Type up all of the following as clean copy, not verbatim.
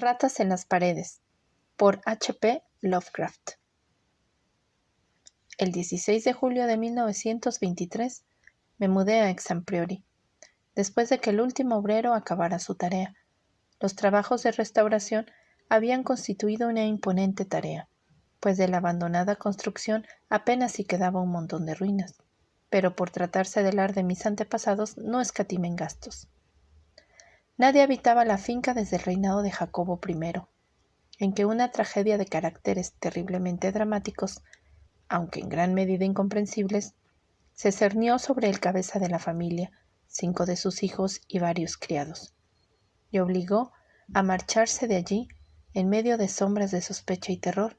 Ratas en las paredes, por H. P. Lovecraft. El 16 de julio de 1923 me mudé a Exampriori, después de que el último obrero acabara su tarea. Los trabajos de restauración habían constituido una imponente tarea, pues de la abandonada construcción apenas si quedaba un montón de ruinas, pero por tratarse del lar de mis antepasados no escatimé en gastos. Nadie habitaba la finca desde el reinado de Jacobo I, en que una tragedia de caracteres terriblemente dramáticos, aunque en gran medida incomprensibles, se cernió sobre el cabeza de la familia, 5 de sus hijos y varios criados, y obligó a marcharse de allí, en medio de sombras de sospecha y terror,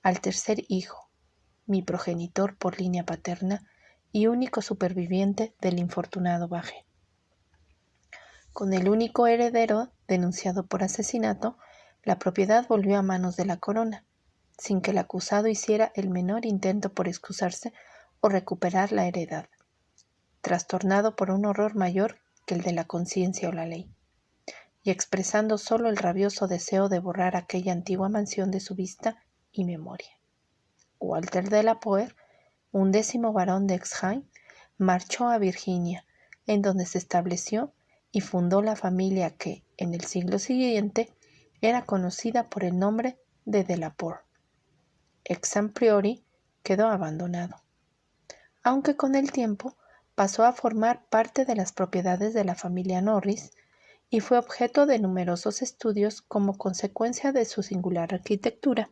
al tercer hijo, mi progenitor por línea paterna y único superviviente del infortunado Baje. Con el único heredero denunciado por asesinato, la propiedad volvió a manos de la corona, sin que el acusado hiciera el menor intento por excusarse o recuperar la heredad, trastornado por un horror mayor que el de la conciencia o la ley, y expresando solo el rabioso deseo de borrar aquella antigua mansión de su vista y memoria. Walter de la Poer, 11º barón de Exheim, marchó a Virginia, en donde se estableció y fundó la familia que, en el siglo siguiente, era conocida por el nombre de la Poer. Exampriori quedó abandonado, aunque con el tiempo pasó a formar parte de las propiedades de la familia Norris y fue objeto de numerosos estudios como consecuencia de su singular arquitectura,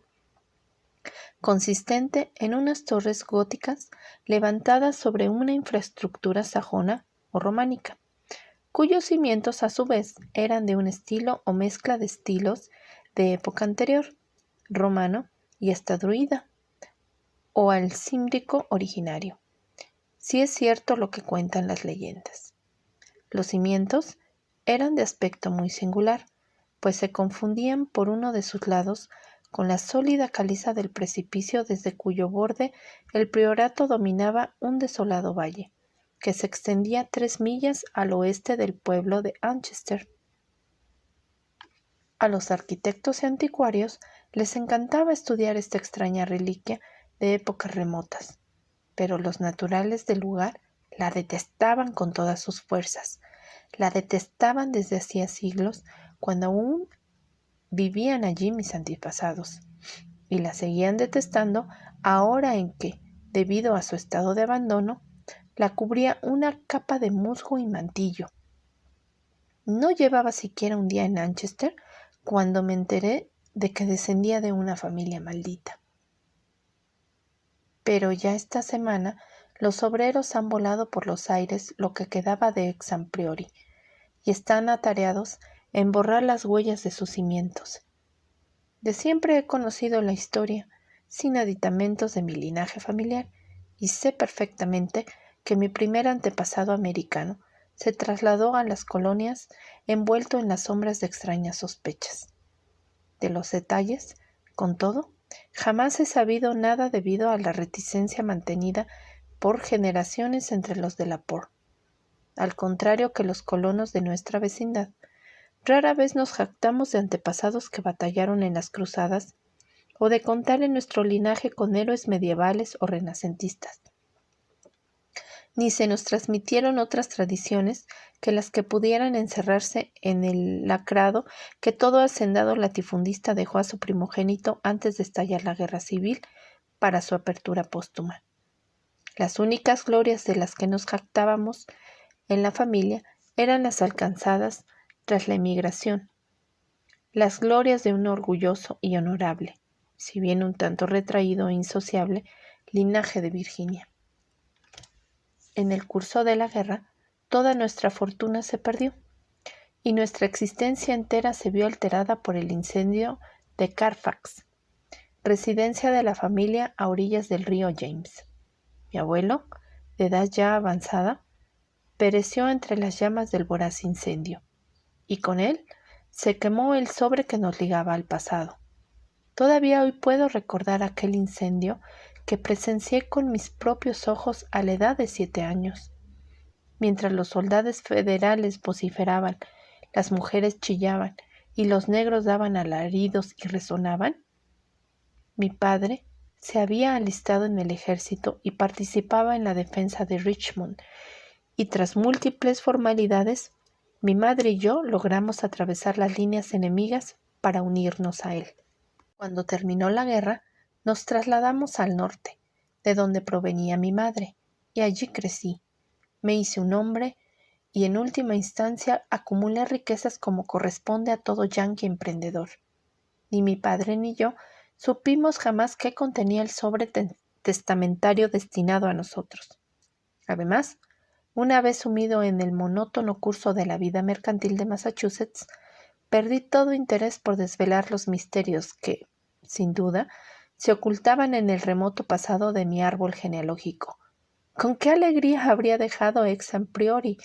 consistente en unas torres góticas levantadas sobre una infraestructura sajona o románica, cuyos cimientos a su vez eran de un estilo o mezcla de estilos de época anterior, romano y hasta druida, o al címbrico originario, si es cierto lo que cuentan las leyendas. Los cimientos eran de aspecto muy singular, pues se confundían por uno de sus lados con la sólida caliza del precipicio desde cuyo borde el priorato dominaba un desolado valle, que se extendía 3 millas al oeste del pueblo de Anchester. A los arquitectos y anticuarios les encantaba estudiar esta extraña reliquia de épocas remotas, pero los naturales del lugar la detestaban con todas sus fuerzas. La detestaban desde hacía siglos, cuando aún vivían allí mis antepasados, y la seguían detestando ahora en que, debido a su estado de abandono, la cubría una capa de musgo y mantillo. No llevaba siquiera un día en Manchester cuando me enteré de que descendía de una familia maldita. Pero ya esta semana los obreros han volado por los aires lo que quedaba de Exampriori y están atareados en borrar las huellas de sus cimientos. De siempre he conocido la historia, sin aditamentos de mi linaje familiar, y sé perfectamente que mi primer antepasado americano se trasladó a las colonias envuelto en las sombras de extrañas sospechas. De los detalles, con todo, jamás he sabido nada debido a la reticencia mantenida por generaciones entre los de la Poer. Al contrario que los colonos de nuestra vecindad, rara vez nos jactamos de antepasados que batallaron en las cruzadas o de contar en nuestro linaje con héroes medievales o renacentistas. Ni se nos transmitieron otras tradiciones que las que pudieran encerrarse en el lacrado que todo hacendado latifundista dejó a su primogénito antes de estallar la guerra civil para su apertura póstuma. Las únicas glorias de las que nos jactábamos en la familia eran las alcanzadas tras la emigración, las glorias de un orgulloso y honorable, si bien un tanto retraído e insociable, linaje de Virginia. En el curso de la guerra, toda nuestra fortuna se perdió, y nuestra existencia entera se vio alterada por el incendio de Carfax, residencia de la familia a orillas del río James. Mi abuelo, de edad ya avanzada, pereció entre las llamas del voraz incendio, y con él se quemó el sobre que nos ligaba al pasado. Todavía hoy puedo recordar aquel incendio que presencié con mis propios ojos a la edad de 7 años. Mientras los soldados federales vociferaban, las mujeres chillaban y los negros daban alaridos y resonaban? Mi padre se había alistado en el ejército y participaba en la defensa de Richmond, y tras múltiples formalidades, mi madre y yo logramos atravesar las líneas enemigas para unirnos a él. Cuando terminó la guerra, nos trasladamos al norte, de donde provenía mi madre, y allí crecí. Me hice un hombre y en última instancia acumulé riquezas como corresponde a todo yanqui emprendedor. Ni mi padre ni yo supimos jamás qué contenía el sobre testamentario destinado a nosotros. Además, una vez sumido en el monótono curso de la vida mercantil de Massachusetts, perdí todo interés por desvelar los misterios que, sin duda, se ocultaban en el remoto pasado de mi árbol genealógico. ¿Con qué alegría habría dejado ex priori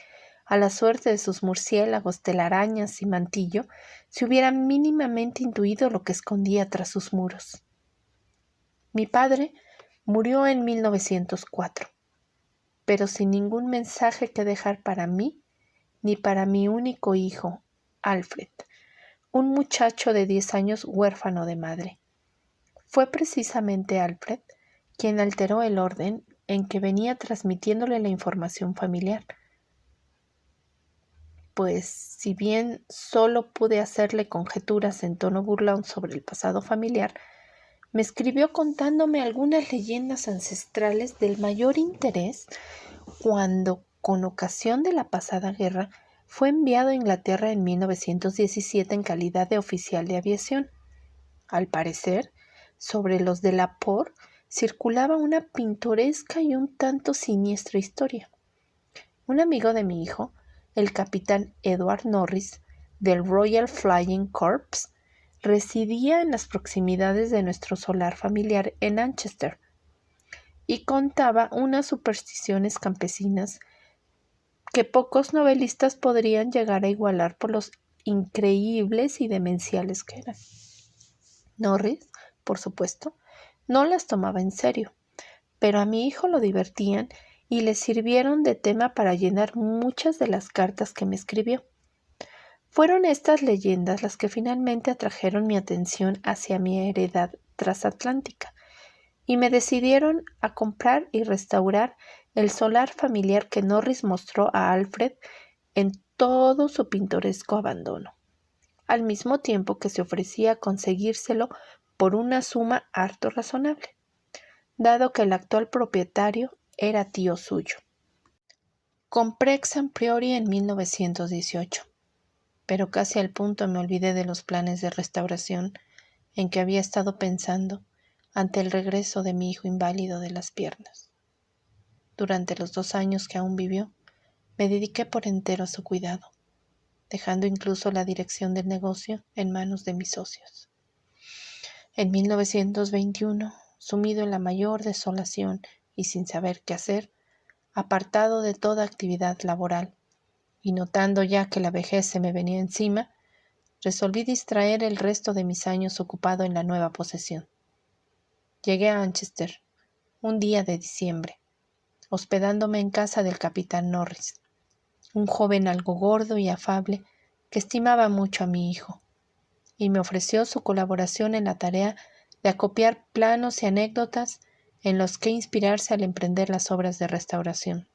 a la suerte de sus murciélagos, telarañas y mantillo si hubiera mínimamente intuido lo que escondía tras sus muros? Mi padre murió en 1904, pero sin ningún mensaje que dejar para mí ni para mi único hijo, Alfred, un muchacho de 10 años huérfano de madre. Fue precisamente Alfred quien alteró el orden en que venía transmitiéndole la información familiar, pues si bien solo pude hacerle conjeturas en tono burlón sobre el pasado familiar, me escribió contándome algunas leyendas ancestrales del mayor interés cuando, con ocasión de la pasada guerra, fue enviado a Inglaterra en 1917 en calidad de oficial de aviación. Al parecer, sobre los de la Por circulaba una pintoresca y un tanto siniestra historia. Un amigo de mi hijo, el capitán Edward Norris, del Royal Flying Corps, residía en las proximidades de nuestro solar familiar en Manchester y contaba unas supersticiones campesinas que pocos novelistas podrían llegar a igualar por los increíbles y demenciales que eran. Norris, por supuesto, no las tomaba en serio, pero a mi hijo lo divertían y le sirvieron de tema para llenar muchas de las cartas que me escribió. Fueron estas leyendas las que finalmente atrajeron mi atención hacia mi heredad transatlántica y me decidieron a comprar y restaurar el solar familiar que Norris mostró a Alfred en todo su pintoresco abandono, al mismo tiempo que se ofrecía a conseguírselo por una suma harto razonable, dado que el actual propietario era tío suyo. Compré ex priori en 1918, pero casi al punto me olvidé de los planes de restauración en que había estado pensando ante el regreso de mi hijo inválido de las piernas. Durante los 2 años que aún vivió, me dediqué por entero a su cuidado, dejando incluso la dirección del negocio en manos de mis socios. En 1921, sumido en la mayor desolación y sin saber qué hacer, apartado de toda actividad laboral, y notando ya que la vejez se me venía encima, resolví distraer el resto de mis años ocupado en la nueva posesión. Llegué a Manchester un día de diciembre, hospedándome en casa del capitán Norris, un joven algo gordo y afable que estimaba mucho a mi hijo, y me ofreció su colaboración en la tarea de acopiar planos y anécdotas en los que inspirarse al emprender las obras de restauración.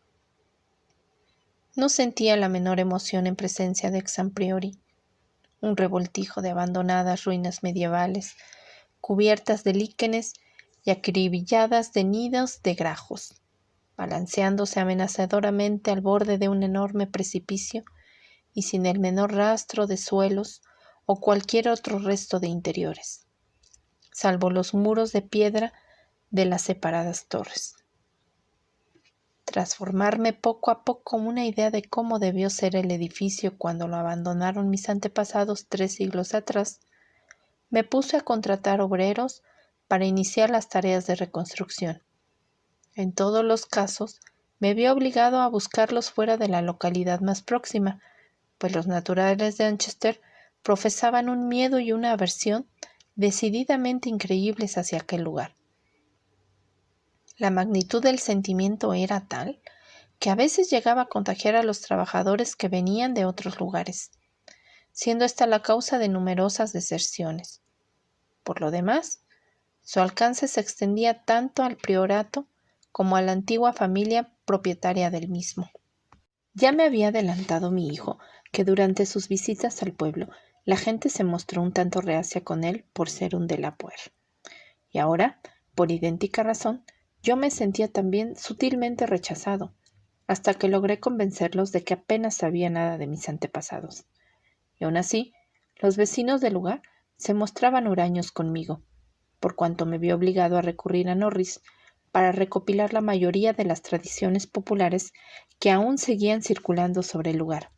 No sentía la menor emoción en presencia de ex priori, un revoltijo de abandonadas ruinas medievales, cubiertas de líquenes y acribilladas de nidos de grajos, balanceándose amenazadoramente al borde de un enorme precipicio y sin el menor rastro de suelos o cualquier otro resto de interiores, salvo los muros de piedra de las separadas torres. Tras formarme poco a poco una idea de cómo debió ser el edificio cuando lo abandonaron mis antepasados 3 siglos atrás, me puse a contratar obreros para iniciar las tareas de reconstrucción. En todos los casos, me vi obligado a buscarlos fuera de la localidad más próxima, pues los naturales de Manchester profesaban un miedo y una aversión decididamente increíbles hacia aquel lugar. La magnitud del sentimiento era tal que a veces llegaba a contagiar a los trabajadores que venían de otros lugares. siendo esta la causa de numerosas deserciones. Por lo demás, su alcance se extendía tanto al priorato como a la antigua familia propietaria del mismo. Ya me había adelantado mi hijo que durante sus visitas al pueblo la gente se mostró un tanto reacia con él por ser un de la Puer. Y ahora, por idéntica razón, yo me sentía también sutilmente rechazado, hasta que logré convencerlos de que apenas sabía nada de mis antepasados. Y aún así, los vecinos del lugar se mostraban huraños conmigo, por cuanto me vi obligado a recurrir a Norris para recopilar la mayoría de las tradiciones populares que aún seguían circulando sobre el lugar.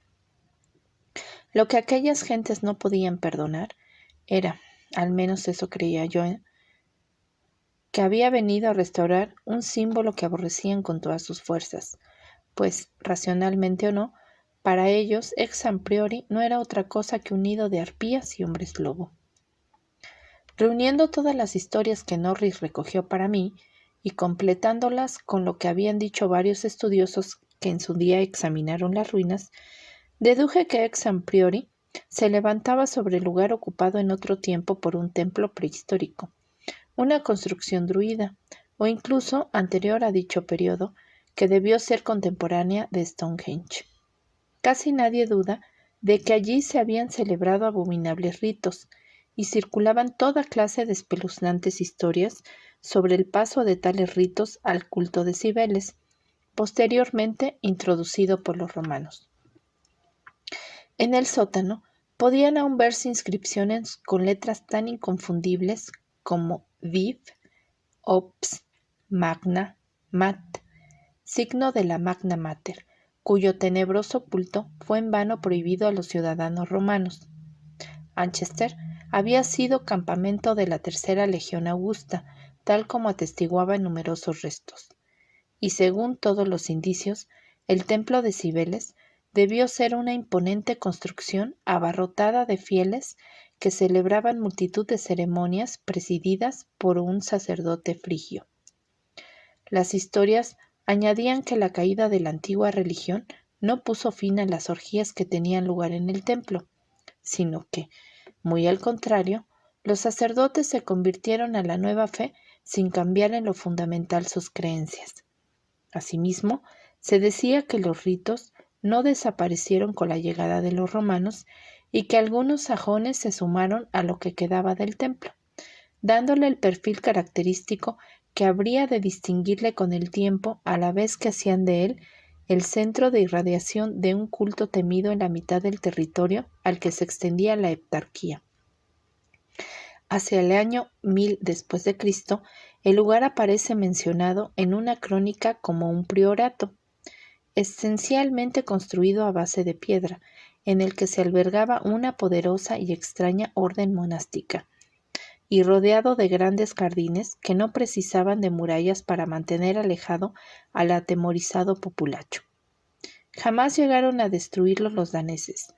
Lo que aquellas gentes no podían perdonar era, al menos eso creía yo, que había venido a restaurar un símbolo que aborrecían con todas sus fuerzas, pues, racionalmente o no, para ellos ex priori no era otra cosa que un nido de arpías y hombres lobo. Reuniendo todas las historias que Norris recogió para mí y completándolas con lo que habían dicho varios estudiosos que en su día examinaron las ruinas, deduje que ex priori se levantaba sobre el lugar ocupado en otro tiempo por un templo prehistórico, una construcción druida, o incluso anterior a dicho periodo, que debió ser contemporánea de Stonehenge. Casi nadie duda de que allí se habían celebrado abominables ritos, y circulaban toda clase de espeluznantes historias sobre el paso de tales ritos al culto de Cibeles, posteriormente introducido por los romanos. En el sótano podían aún verse inscripciones con letras tan inconfundibles como Viv, Ops, Magna, Mat, signo de la Magna Mater, cuyo tenebroso culto fue en vano prohibido a los ciudadanos romanos. Anchester había sido campamento de la Tercera Legión Augusta, tal como atestiguaban numerosos restos. Y según todos los indicios, el templo de Cibeles debió ser una imponente construcción abarrotada de fieles que celebraban multitud de ceremonias presididas por un sacerdote frigio. Las historias añadían que la caída de la antigua religión no puso fin a las orgías que tenían lugar en el templo, sino que, muy al contrario, los sacerdotes se convirtieron a la nueva fe sin cambiar en lo fundamental sus creencias. Asimismo, se decía que los ritos no desaparecieron con la llegada de los romanos y que algunos sajones se sumaron a lo que quedaba del templo, dándole el perfil característico que habría de distinguirle con el tiempo a la vez que hacían de él el centro de irradiación de un culto temido en la mitad del territorio al que se extendía la heptarquía. Hacia el año 1000 después de Cristo, el lugar aparece mencionado en una crónica como un priorato, esencialmente construido a base de piedra, en el que se albergaba una poderosa y extraña orden monástica, y rodeado de grandes jardines que no precisaban de murallas para mantener alejado al atemorizado populacho. Jamás llegaron a destruirlo los daneses.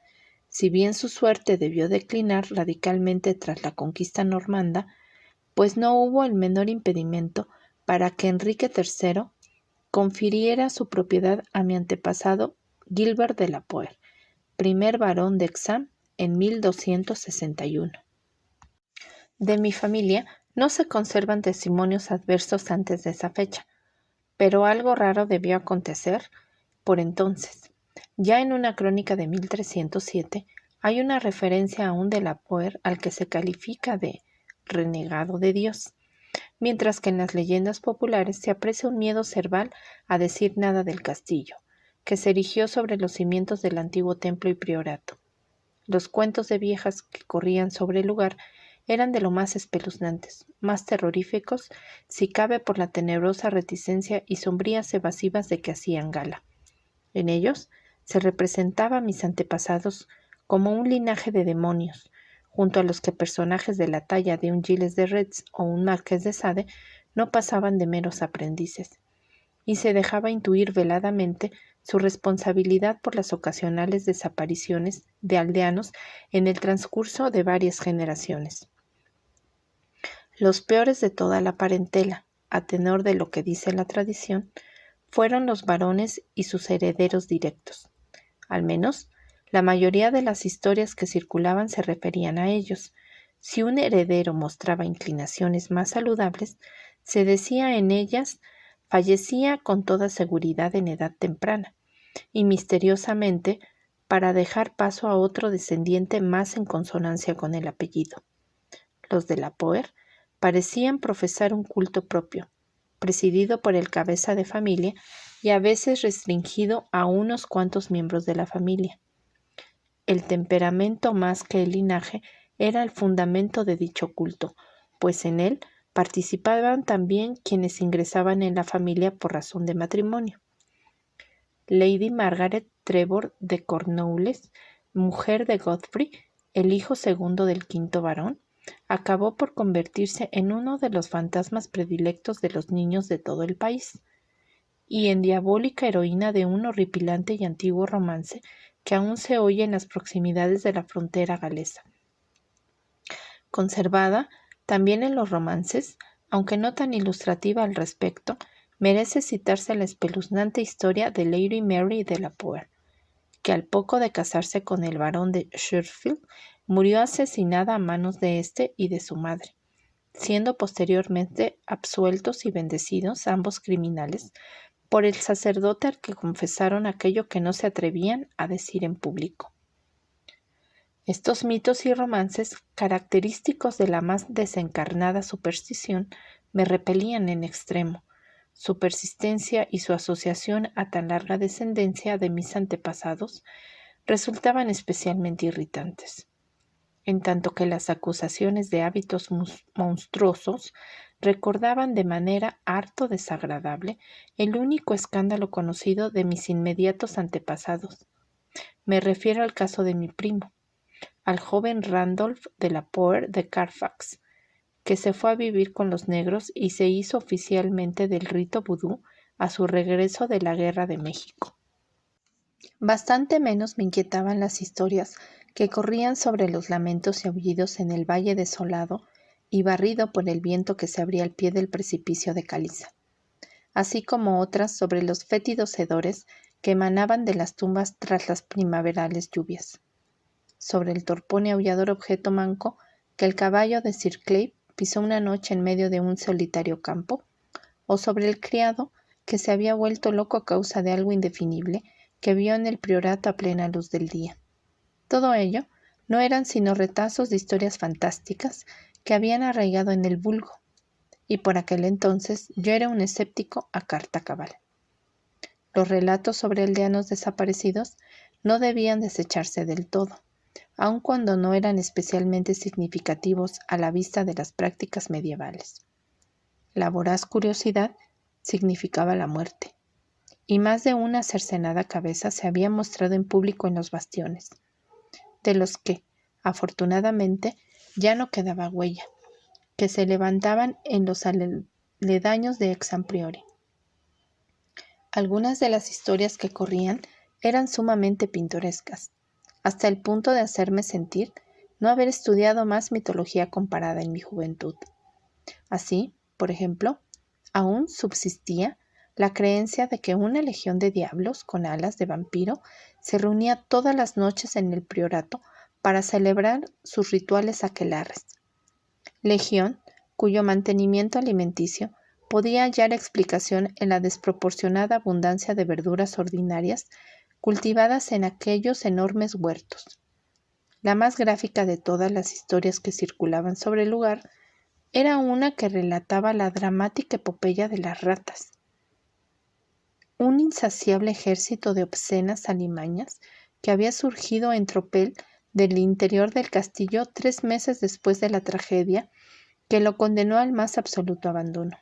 Si bien su suerte debió declinar radicalmente tras la conquista normanda, pues no hubo el menor impedimento para que Enrique III confiriera su propiedad a mi antepasado Gilbert de la Poer, primer barón de Hexham en 1261. De mi familia no se conservan testimonios adversos antes de esa fecha, pero algo raro debió acontecer por entonces. Ya en una crónica de 1307 hay una referencia a un de la Poer al que se califica de renegado de Dios, mientras que en las leyendas populares se aprecia un miedo cerval a decir nada del castillo, que se erigió sobre los cimientos del antiguo templo y priorato. Los cuentos de viejas que corrían sobre el lugar eran de lo más espeluznantes, más terroríficos, si cabe por la tenebrosa reticencia y sombrías evasivas de que hacían gala. En ellos se representaba a mis antepasados como un linaje de demonios, junto a los que personajes de la talla de un Giles de Retz o un Marqués de Sade no pasaban de meros aprendices, y se dejaba intuir veladamente su responsabilidad por las ocasionales desapariciones de aldeanos en el transcurso de varias generaciones. Los peores de toda la parentela, a tenor de lo que dice la tradición, fueron los varones y sus herederos directos. Al menos, La mayoría de las historias que circulaban se referían a ellos. Si un heredero mostraba inclinaciones más saludables, se decía en ellas fallecía con toda seguridad en edad temprana, y misteriosamente para dejar paso a otro descendiente más en consonancia con el apellido. Los de la Poer parecían profesar un culto propio, presidido por el cabeza de familia y a veces restringido a unos cuantos miembros de la familia. El temperamento más que el linaje era el fundamento de dicho culto, pues en él participaban también quienes ingresaban en la familia por razón de matrimonio. Lady Margaret Trevor de Cornoules, mujer de Godfrey, el hijo segundo del quinto barón, acabó por convertirse en uno de los fantasmas predilectos de los niños de todo el país, y en diabólica heroína de un horripilante y antiguo romance que aún se oye en las proximidades de la frontera galesa. Conservada también en los romances, aunque no tan ilustrativa al respecto, merece citarse la espeluznante historia de Lady Mary de la Poer, que al poco de casarse con el barón de Sheffield, murió asesinada a manos de éste y de su madre, siendo posteriormente absueltos y bendecidos ambos criminales por el sacerdote al que confesaron aquello que no se atrevían a decir en público. Estos mitos y romances, característicos de la más desencarnada superstición, me repelían en extremo. Su persistencia y su asociación a tan larga descendencia de mis antepasados resultaban especialmente irritantes, en tanto que las acusaciones de hábitos monstruosos recordaban de manera harto desagradable el único escándalo conocido de mis inmediatos antepasados. Me refiero al caso de mi primo, al joven Randolph de la Poer de Carfax, que se fue a vivir con los negros y se hizo oficialmente del rito vudú a su regreso de la Guerra de México. Bastante menos me inquietaban las historias que corrían sobre los lamentos y aullidos en el valle desolado y barrido por el viento que se abría al pie del precipicio de caliza, así como otras sobre los fétidos hedores que emanaban de las tumbas tras las primaverales lluvias, sobre el torpón y aullador objeto manco que el caballo de Sir Clay pisó una noche en medio de un solitario campo, o sobre el criado que se había vuelto loco a causa de algo indefinible que vio en el priorato a plena luz del día. Todo ello no eran sino retazos de historias fantásticas que habían arraigado en el vulgo, y por aquel entonces yo era un escéptico a carta cabal. Los relatos sobre aldeanos desaparecidos no debían desecharse del todo, aun cuando no eran especialmente significativos a la vista de las prácticas medievales. La voraz curiosidad significaba la muerte, y más de una cercenada cabeza se había mostrado en público en los bastiones, de los que, afortunadamente, ya no quedaba huella, que se levantaban en los aledaños de Exampriori. Algunas de las historias que corrían eran sumamente pintorescas, hasta el punto de hacerme sentir no haber estudiado más mitología comparada en mi juventud. Así, por ejemplo, aún subsistía la creencia de que una legión de diablos con alas de vampiro se reunía todas las noches en el priorato para celebrar sus rituales aquelarres. Legión cuyo mantenimiento alimenticio podía hallar explicación en la desproporcionada abundancia de verduras ordinarias cultivadas en aquellos enormes huertos. La más gráfica de todas las historias que circulaban sobre el lugar era una que relataba la dramática epopeya de las ratas. Un insaciable ejército de obscenas alimañas que había surgido en tropel del interior del castillo 3 meses después de la tragedia que lo condenó al más absoluto abandono.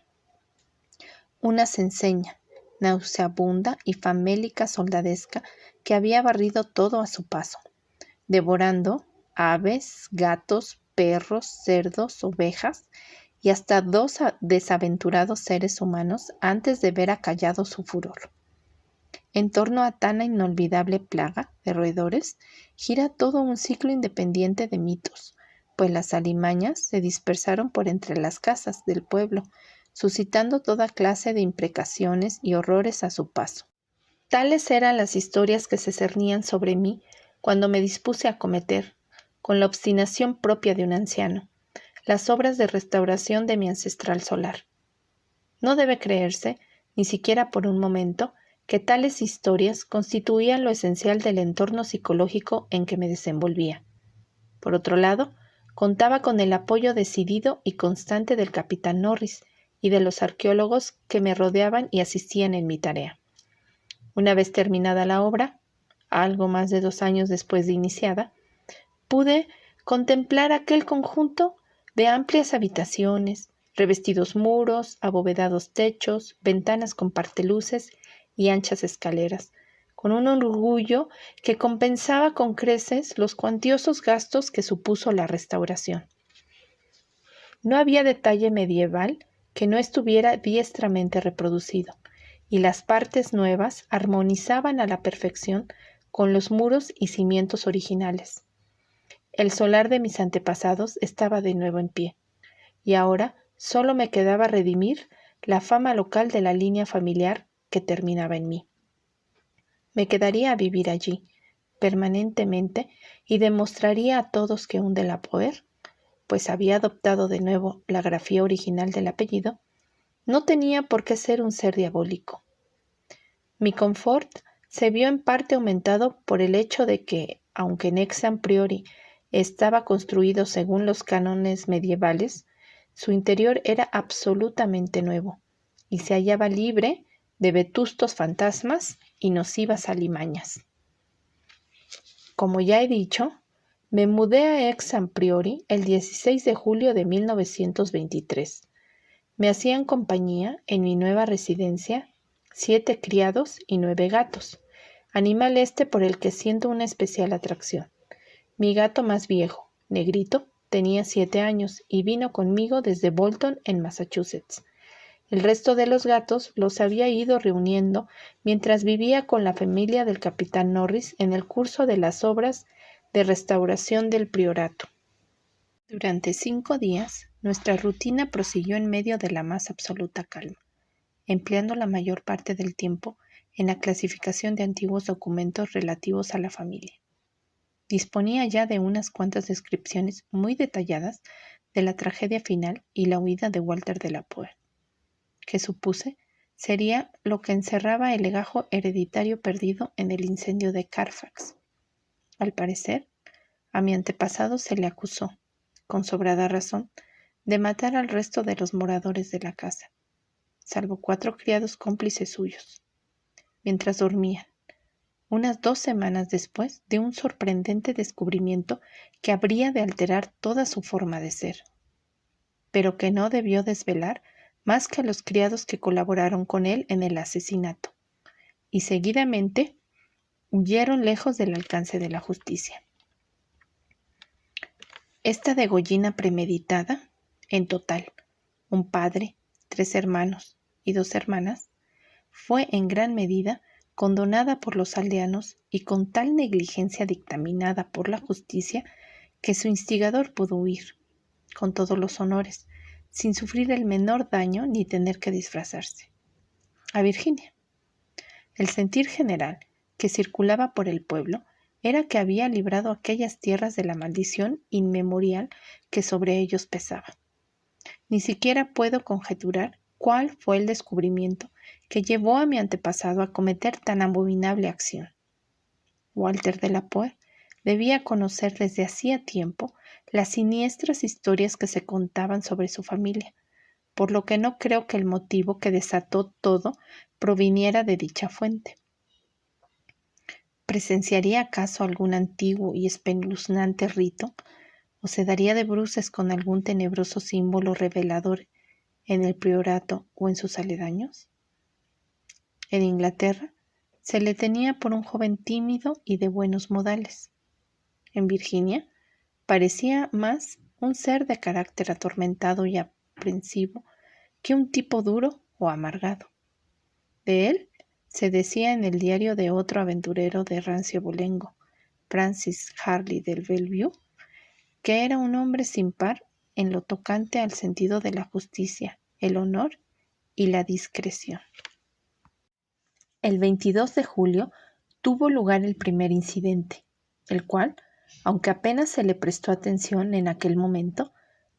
Una cenceña, nauseabunda y famélica soldadesca que había barrido todo a su paso, devorando aves, gatos, perros, cerdos, ovejas y hasta 2 desaventurados seres humanos antes de ver acallado su furor. En torno a tan inolvidable plaga de roedores gira todo un ciclo independiente de mitos, pues las alimañas se dispersaron por entre las casas del pueblo, suscitando toda clase de imprecaciones y horrores a su paso. Tales eran las historias que se cernían sobre mí cuando me dispuse a acometer, con la obstinación propia de un anciano, las obras de restauración de mi ancestral solar. No debe creerse, ni siquiera por un momento, que tales historias constituían lo esencial del entorno psicológico en que me desenvolvía. Por otro lado, contaba con el apoyo decidido y constante del capitán Norris y de los arqueólogos que me rodeaban y asistían en mi tarea. Una vez terminada la obra, algo más de 2 años después de iniciada, pude contemplar aquel conjunto de amplias habitaciones, revestidos muros, abovedados techos, ventanas con parteluces y anchas escaleras, con un orgullo que compensaba con creces los cuantiosos gastos que supuso la restauración. No había detalle medieval que no estuviera diestramente reproducido, y las partes nuevas armonizaban a la perfección con los muros y cimientos originales. El solar de mis antepasados estaba de nuevo en pie, y ahora solo me quedaba redimir la fama local de la línea familiar que terminaba en mí. Me quedaría a vivir allí, permanentemente, y demostraría a todos que un de la Poer, pues había adoptado de nuevo la grafía original del apellido, no tenía por qué ser un ser diabólico. Mi confort se vio en parte aumentado por el hecho de que, aunque Nexan Priori estaba construido según los cánones medievales, su interior era absolutamente nuevo y se hallaba libre de vetustos fantasmas y nocivas alimañas. Como ya he dicho, me mudé a Nexan Priori el 16 de julio de 1923. Me hacían compañía en mi nueva residencia 7 criados y 9 gatos, animal por el que siento una especial atracción. Mi gato más viejo, Negrito, tenía 7 años y vino conmigo desde Bolton, en Massachusetts. El resto de los gatos los había ido reuniendo mientras vivía con la familia del capitán Norris en el curso de las obras de restauración del priorato. Durante 5 días, nuestra rutina prosiguió en medio de la más absoluta calma, empleando la mayor parte del tiempo en la clasificación de antiguos documentos relativos a la familia. Disponía ya de unas cuantas descripciones muy detalladas de la tragedia final y la huida de Walter de la Poer, que supuse sería lo que encerraba el legajo hereditario perdido en el incendio de Carfax. Al parecer, a mi antepasado se le acusó, con sobrada razón, de matar al resto de los moradores de la casa, salvo 4 criados cómplices suyos, mientras dormían, unas 2 semanas después de un sorprendente descubrimiento que habría de alterar toda su forma de ser, pero que no debió desvelar más que a los criados que colaboraron con él en el asesinato, y seguidamente huyeron lejos del alcance de la justicia. Esta degollina premeditada, en total, un padre, 3 hermanos y 2 hermanas, fue en gran medida condonada por los aldeanos y con tal negligencia dictaminada por la justicia que su instigador pudo huir, con todos los honores, sin sufrir el menor daño ni tener que disfrazarse. A Virginia. El sentir general que circulaba por el pueblo era que había librado aquellas tierras de la maldición inmemorial que sobre ellos pesaba. Ni siquiera puedo conjeturar cuál fue el descubrimiento que llevó a mi antepasado a cometer tan abominable acción. Walter de la Poer debía conocer desde hacía tiempo las siniestras historias que se contaban sobre su familia, por lo que no creo que el motivo que desató todo proviniera de dicha fuente. ¿Presenciaría acaso algún antiguo y espeluznante rito, o se daría de bruces con algún tenebroso símbolo revelador en el priorato o en sus aledaños? En Inglaterra se le tenía por un joven tímido y de buenos modales. En Virginia parecía más un ser de carácter atormentado y aprensivo que un tipo duro o amargado. De él se decía en el diario de otro aventurero de rancio bolengo, Francis Harley del Bellevue, que era un hombre sin par en lo tocante al sentido de la justicia, el honor y la discreción. El 22 de julio tuvo lugar el primer incidente. el cual, aunque apenas se le prestó atención en aquel momento,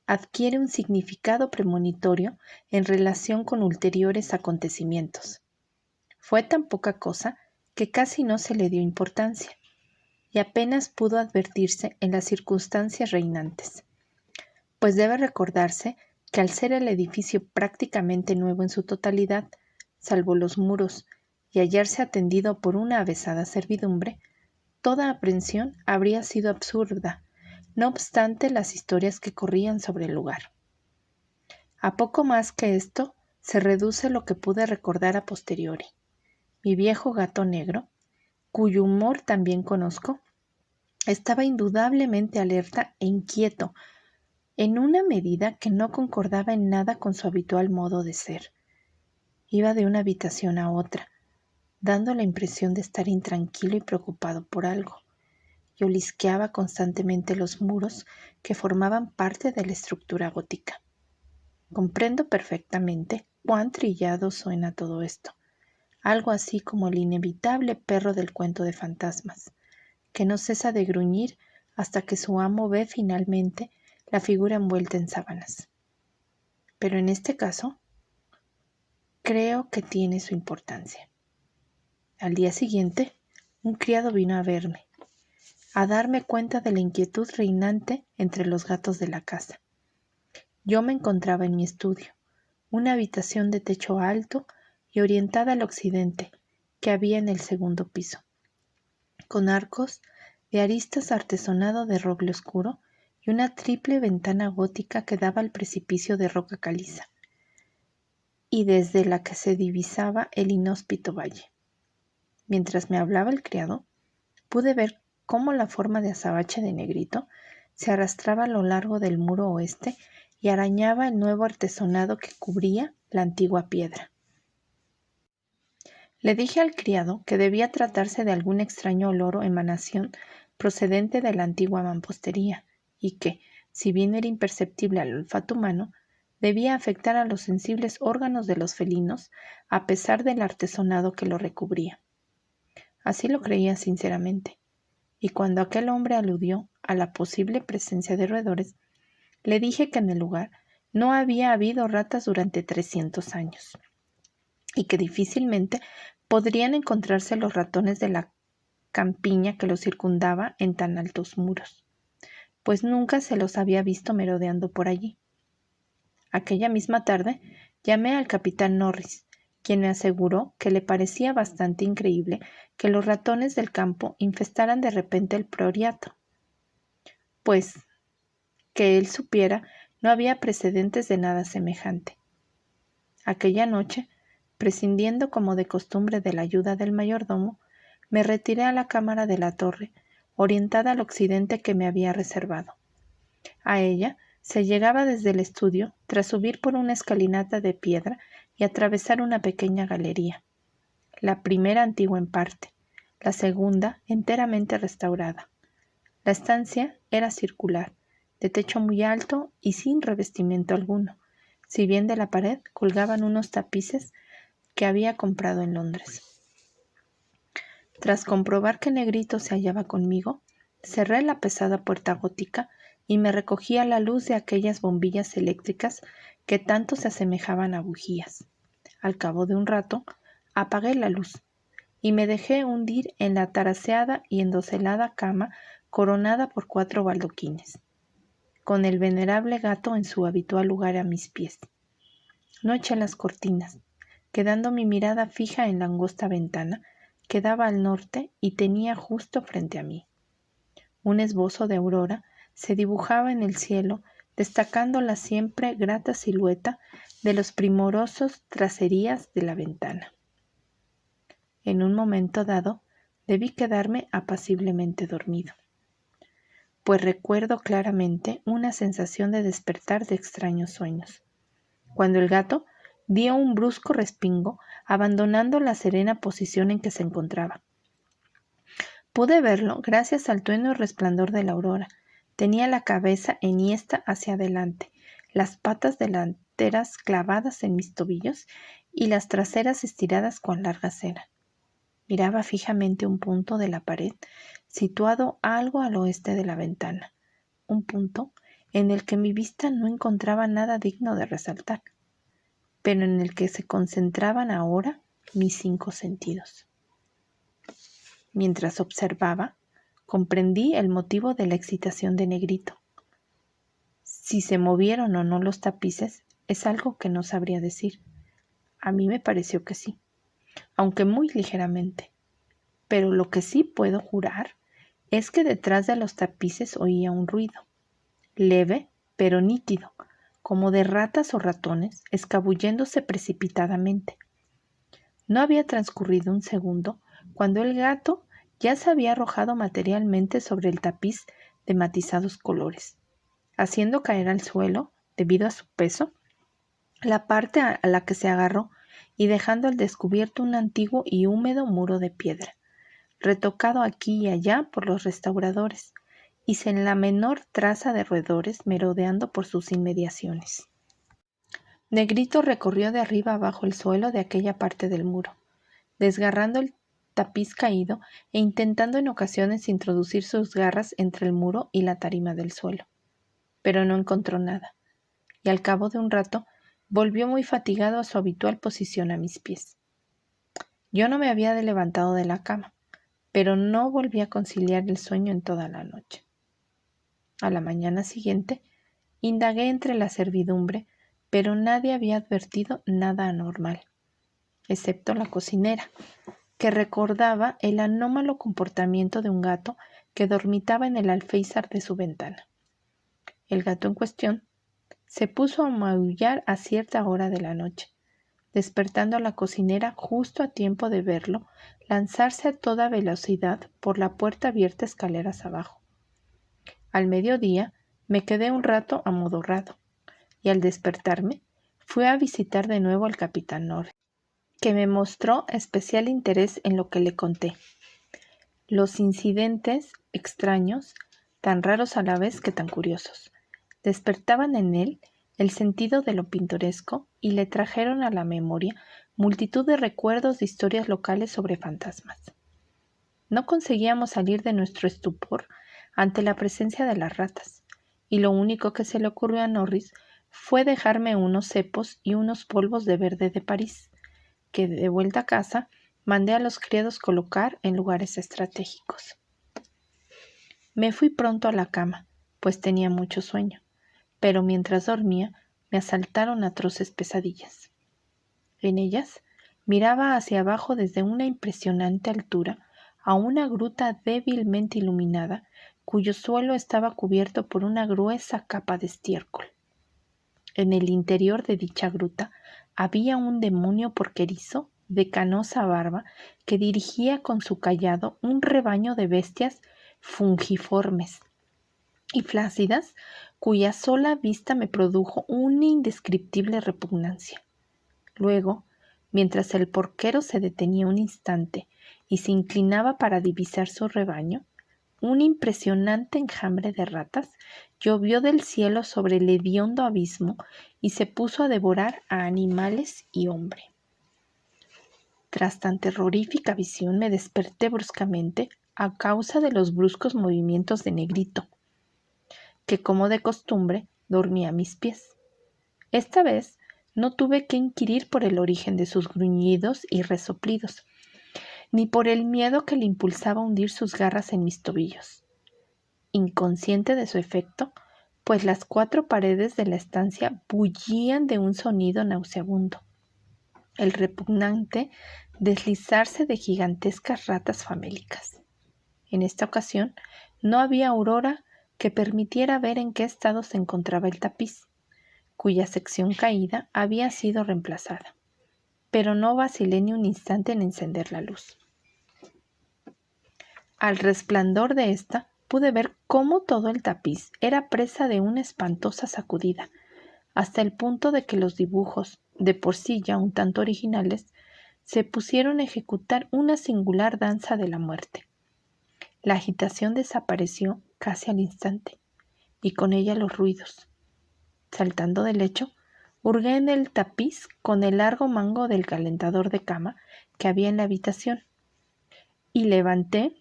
adquiere un significado premonitorio en relación con ulteriores acontecimientos. Fue tan poca cosa que casi no se le dio importancia, y apenas pudo advertirse en las circunstancias reinantes, pues debe recordarse que al ser el edificio prácticamente nuevo en su totalidad, salvo los muros, y hallarse atendido por una avesada servidumbre, toda aprensión habría sido absurda, no obstante las historias que corrían sobre el lugar. A poco más que esto se reduce lo que pude recordar a posteriori. Mi viejo gato negro, cuyo humor también conozco, estaba indudablemente alerta e inquieto, en una medida que no concordaba en nada con su habitual modo de ser. Iba de una habitación a otra, dando la impresión de estar intranquilo y preocupado por algo, y olisqueaba constantemente los muros que formaban parte de la estructura gótica. Comprendo perfectamente cuán trillado suena todo esto, algo así como el inevitable perro del cuento de fantasmas, que no cesa de gruñir hasta que su amo ve finalmente la figura envuelta en sábanas. Pero en este caso, creo que tiene su importancia. Al día siguiente, un criado vino a verme, a darme cuenta de la inquietud reinante entre los gatos de la casa. Yo me encontraba en mi estudio, una habitación de techo alto y orientada al occidente que había en el segundo piso, con arcos de aristas artesonado de roble oscuro y una triple ventana gótica que daba al precipicio de roca caliza, y desde la que se divisaba el inhóspito valle. Mientras me hablaba el criado, pude ver cómo la forma de azabache de Negrito se arrastraba a lo largo del muro oeste y arañaba el nuevo artesonado que cubría la antigua piedra. Le dije al criado que debía tratarse de algún extraño olor o emanación procedente de la antigua mampostería, y que, si bien era imperceptible al olfato humano, debía afectar a los sensibles órganos de los felinos a pesar del artesonado que lo recubría. Así lo creía sinceramente, y cuando aquel hombre aludió a la posible presencia de roedores, le dije que en el lugar no había habido ratas durante 300 años, y que difícilmente podrían encontrarse los ratones de la campiña que los circundaba en tan altos muros, pues nunca se los había visto merodeando por allí. Aquella misma tarde llamé al capitán Norris, quien me aseguró que le parecía bastante increíble que los ratones del campo infestaran de repente el proriato, pues, que él supiera, no había precedentes de nada semejante. Aquella noche, prescindiendo como de costumbre de la ayuda del mayordomo, me retiré a la cámara de la torre, orientada al occidente que me había reservado. A ella se llegaba desde el estudio tras subir por una escalinata de piedra y atravesar una pequeña galería, la primera antigua en parte, la segunda enteramente restaurada. La estancia era circular, de techo muy alto y sin revestimiento alguno, si bien de la pared colgaban unos tapices que había comprado en Londres. Tras comprobar que Negrito se hallaba conmigo, cerré la pesada puerta gótica y me recogí a la luz de aquellas bombillas eléctricas que tanto se asemejaban a bujías. Al cabo de un rato, apagué la luz y me dejé hundir en la taraseada y endoselada cama coronada por 4 baldoquines, con el venerable gato en su habitual lugar a mis pies. No eché las cortinas, quedando mi mirada fija en la angosta ventana que daba al norte y tenía justo frente a mí. Un esbozo de aurora se dibujaba en el cielo, destacando la siempre grata silueta de los primorosos tracerías de la ventana. En un momento dado, debí quedarme apaciblemente dormido, pues recuerdo claramente una sensación de despertar de extraños sueños, cuando el gato dio un brusco respingo, abandonando la serena posición en que se encontraba. Pude verlo gracias al tenue resplandor de la aurora. Tenía la cabeza enhiesta hacia adelante, las patas delanteras clavadas en mis tobillos y las traseras estiradas cuan larga cera. Miraba fijamente un punto de la pared situado algo al oeste de la ventana, un punto en el que mi vista no encontraba nada digno de resaltar, pero en el que se concentraban ahora mis 5 sentidos. Mientras observaba, comprendí el motivo de la excitación de Negrito. Si se movieron o no los tapices es algo que no sabría decir. A mí me pareció que sí, aunque muy ligeramente. Pero lo que sí puedo jurar es que detrás de los tapices oía un ruido, leve pero nítido, como de ratas o ratones escabulléndose precipitadamente. No había transcurrido un segundo cuando el gato ya se había arrojado materialmente sobre el tapiz de matizados colores, haciendo caer al suelo, debido a su peso, la parte a la que se agarró y dejando al descubierto un antiguo y húmedo muro de piedra, retocado aquí y allá por los restauradores, y sin la menor traza de roedores merodeando por sus inmediaciones. Negrito recorrió de arriba abajo el suelo de aquella parte del muro, desgarrando el tapiz caído e intentando en ocasiones introducir sus garras entre el muro y la tarima del suelo. Pero no encontró nada, y al cabo de un rato volvió muy fatigado a su habitual posición a mis pies. Yo no me había levantado de la cama, pero no volví a conciliar el sueño en toda la noche. A la mañana siguiente, indagué entre la servidumbre, pero nadie había advertido nada anormal, excepto la cocinera, que recordaba el anómalo comportamiento de un gato que dormitaba en el alféizar de su ventana. El gato en cuestión se puso a maullar a cierta hora de la noche, despertando a la cocinera justo a tiempo de verlo lanzarse a toda velocidad por la puerta abierta escaleras abajo. Al mediodía me quedé un rato amodorrado, y al despertarme fui a visitar de nuevo al capitán Norris, que me mostró especial interés en lo que le conté. Los incidentes extraños, tan raros a la vez que tan curiosos, despertaban en él el sentido de lo pintoresco y le trajeron a la memoria multitud de recuerdos de historias locales sobre fantasmas. No conseguíamos salir de nuestro estupor ante la presencia de las ratas, y lo único que se le ocurrió a Norris fue dejarme unos cepos y unos polvos de verde de París, que de vuelta a casa mandé a los criados colocar en lugares estratégicos. Me fui pronto a la cama, pues tenía mucho sueño, pero mientras dormía me asaltaron atroces pesadillas. En ellas miraba hacia abajo desde una impresionante altura a una gruta débilmente iluminada, cuyo suelo estaba cubierto por una gruesa capa de estiércol. En el interior de dicha gruta había un demonio porquerizo de canosa barba que dirigía con su cayado un rebaño de bestias fungiformes y flácidas, cuya sola vista me produjo una indescriptible repugnancia. Luego, mientras el porquero se detenía un instante y se inclinaba para divisar su rebaño, un impresionante enjambre de ratas llovió del cielo sobre el hediondo abismo y se puso a devorar a animales y hombre. Tras tan terrorífica visión me desperté bruscamente a causa de los bruscos movimientos de Negrito, que como de costumbre dormía a mis pies. Esta vez no tuve que inquirir por el origen de sus gruñidos y resoplidos, ni por el miedo que le impulsaba a hundir sus garras en mis tobillos. Inconsciente de su efecto, pues las 4 paredes de la estancia bullían de un sonido nauseabundo, el repugnante deslizarse de gigantescas ratas famélicas. En esta ocasión no había aurora que permitiera ver en qué estado se encontraba el tapiz, cuya sección caída había sido reemplazada, pero no vacilé ni un instante en encender la luz. Al resplandor de ésta pude ver cómo todo el tapiz era presa de una espantosa sacudida, hasta el punto de que los dibujos, de por sí ya un tanto originales, se pusieron a ejecutar una singular danza de la muerte. La agitación desapareció casi al instante, y con ella los ruidos. Saltando del lecho, hurgué en el tapiz con el largo mango del calentador de cama que había en la habitación, y levanté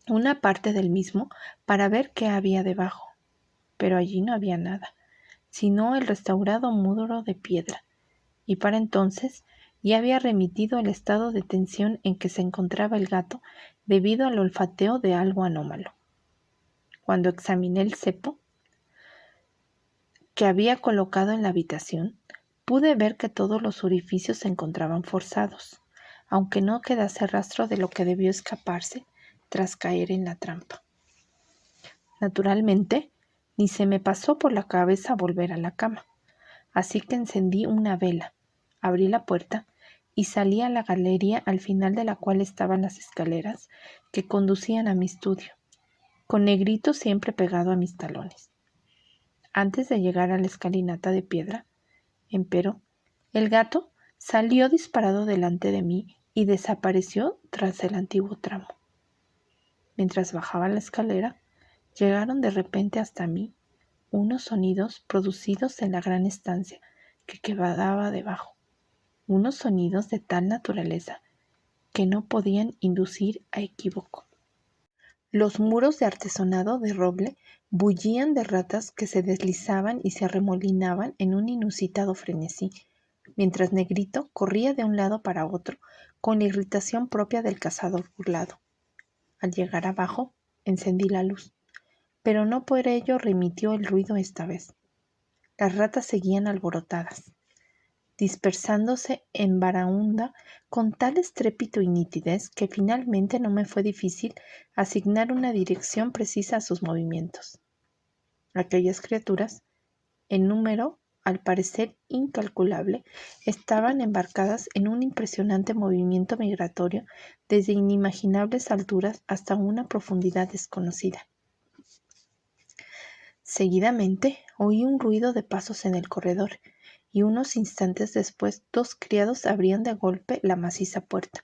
una parte del mismo para ver qué había debajo, pero allí no había nada, sino el restaurado muro de piedra, y para entonces ya había remitido el estado de tensión en que se encontraba el gato debido al olfateo de algo anómalo. Cuando examiné el cepo que había colocado en la habitación, pude ver que todos los orificios se encontraban forzados, aunque no quedase rastro de lo que debió escaparse tras caer en la trampa. Naturalmente, ni se me pasó por la cabeza volver a la cama, así que encendí una vela, abrí la puerta y salí a la galería al final de la cual estaban las escaleras que conducían a mi estudio, con Negrito siempre pegado a mis talones. Antes de llegar a la escalinata de piedra, empero, el gato salió disparado delante de mí y desapareció tras el antiguo tramo. Mientras bajaba la escalera, llegaron de repente hasta mí unos sonidos producidos en la gran estancia que quedaba debajo, unos sonidos de tal naturaleza que no podían inducir a equívoco. Los muros de artesonado de roble bullían de ratas que se deslizaban y se arremolinaban en un inusitado frenesí, mientras Negrito corría de un lado para otro con la irritación propia del cazador burlado. Al llegar abajo, encendí la luz, pero no por ello remitió el ruido esta vez. Las ratas seguían alborotadas, dispersándose en baraúnda con tal estrépito y nitidez que finalmente no me fue difícil asignar una dirección precisa a sus movimientos. Aquellas criaturas, en número al parecer incalculable, estaban embarcadas en un impresionante movimiento migratorio desde inimaginables alturas hasta una profundidad desconocida. Seguidamente oí un ruido de pasos en el corredor y unos instantes después 2 criados abrían de golpe la maciza puerta.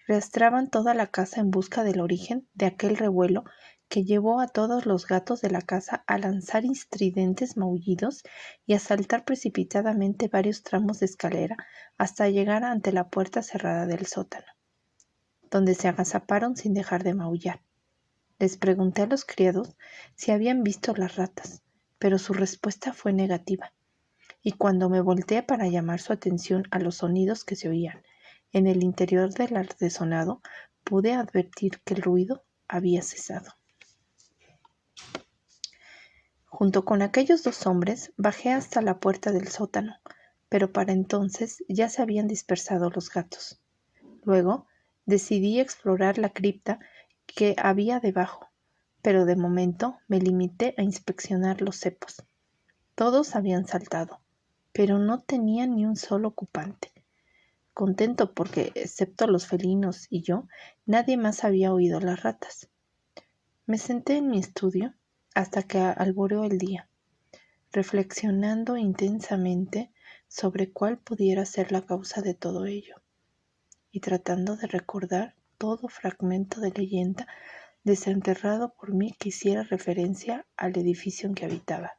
Rastreaban toda la casa en busca del origen de aquel revuelo que llevó a todos los gatos de la casa a lanzar estridentes maullidos y a saltar precipitadamente varios tramos de escalera hasta llegar ante la puerta cerrada del sótano, donde se agazaparon sin dejar de maullar. Les pregunté a los criados si habían visto las ratas, pero su respuesta fue negativa, y cuando me volteé para llamar su atención a los sonidos que se oían en el interior del artesonado, pude advertir que el ruido había cesado. Junto con aquellos 2 hombres bajé hasta la puerta del sótano, pero para entonces ya se habían dispersado los gatos. Luego decidí explorar la cripta que había debajo, pero de momento me limité a inspeccionar los cepos. Todos habían saltado, pero no tenían ni un solo ocupante. Contento porque, excepto los felinos y yo, nadie más había oído las ratas. Me senté en mi estudio hasta que alboreó el día, reflexionando intensamente sobre cuál pudiera ser la causa de todo ello, y tratando de recordar todo fragmento de leyenda desenterrado por mí que hiciera referencia al edificio en que habitaba.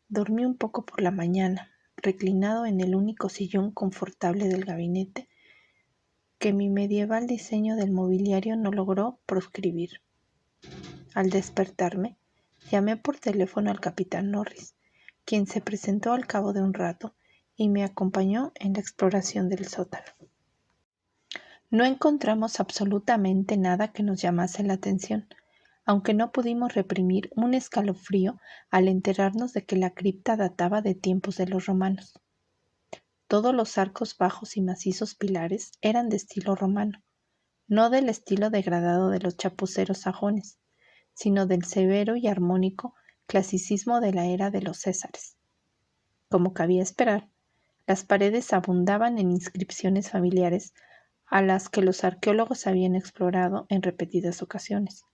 Dormí un poco por la mañana, reclinado en el único sillón confortable del gabinete que mi medieval diseño del mobiliario no logró proscribir. Al despertarme, llamé por teléfono al capitán Norris, quien se presentó al cabo de un rato y me acompañó en la exploración del sótano. No encontramos absolutamente nada que nos llamase la atención, aunque no pudimos reprimir un escalofrío al enterarnos de que la cripta databa de tiempos de los romanos. Todos los arcos bajos y macizos pilares eran de estilo romano, no del estilo degradado de los chapuceros sajones, sino del severo y armónico clasicismo de la era de los Césares. Como cabía esperar, las paredes abundaban en inscripciones familiares a las que los arqueólogos habían explorado en repetidas ocasiones.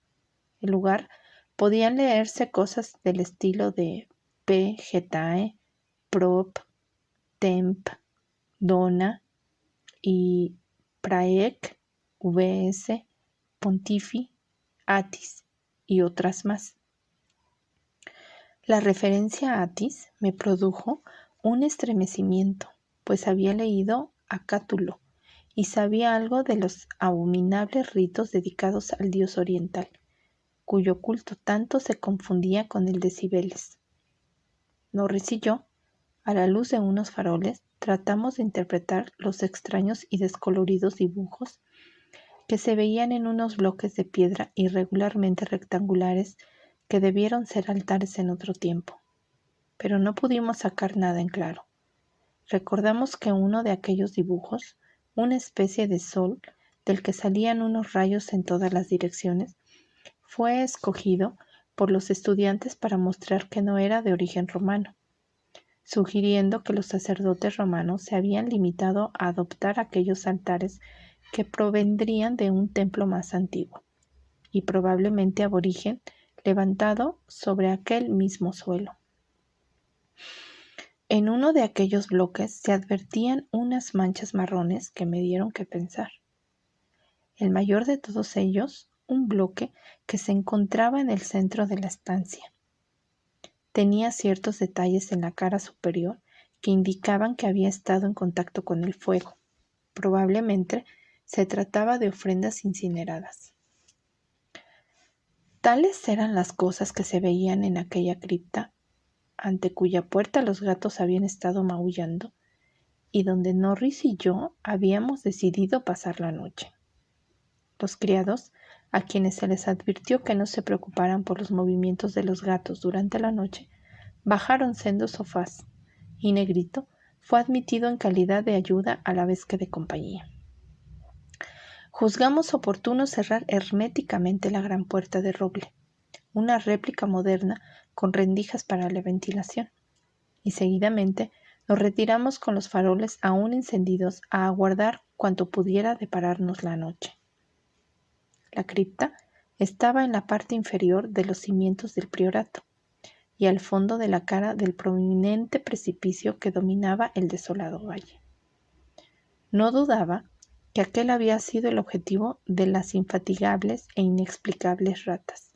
El lugar podían leerse cosas del estilo de P. Getae, Prop, Temp, Dona y Praec, VS, Pontifi, Atis y otras más. La referencia a Atis me produjo un estremecimiento, pues había leído a Cátulo y sabía algo de los abominables ritos dedicados al dios oriental, cuyo culto tanto se confundía con el de Cibeles. Norris y yo, a la luz de unos faroles, tratamos de interpretar los extraños y descoloridos dibujos que se veían en unos bloques de piedra irregularmente rectangulares que debieron ser altares en otro tiempo. Pero no pudimos sacar nada en claro. Recordamos que uno de aquellos dibujos, una especie de sol del que salían unos rayos en todas las direcciones, fue escogido por los estudiantes para mostrar que no era de origen romano, sugiriendo que los sacerdotes romanos se habían limitado a adoptar aquellos altares que provendrían de un templo más antiguo, y probablemente aborigen, levantado sobre aquel mismo suelo. En uno de aquellos bloques se advertían unas manchas marrones que me dieron que pensar. El mayor de todos ellos, un bloque que se encontraba en el centro de la estancia. Tenía ciertos detalles en la cara superior que indicaban que había estado en contacto con el fuego. Probablemente se trataba de ofrendas incineradas. Tales eran las cosas que se veían en aquella cripta, ante cuya puerta los gatos habían estado maullando, y donde Norris y yo habíamos decidido pasar la noche. Los criados, a quienes se les advirtió que no se preocuparan por los movimientos de los gatos durante la noche, bajaron sendos sofás, y Negrito fue admitido en calidad de ayuda a la vez que de compañía. Juzgamos oportuno cerrar herméticamente la gran puerta de roble, una réplica moderna con rendijas para la ventilación, y seguidamente nos retiramos con los faroles aún encendidos a aguardar cuanto pudiera depararnos la noche. La cripta estaba en la parte inferior de los cimientos del priorato y al fondo de la cara del prominente precipicio que dominaba el desolado valle. No dudaba que aquel había sido el objetivo de las infatigables e inexplicables ratas,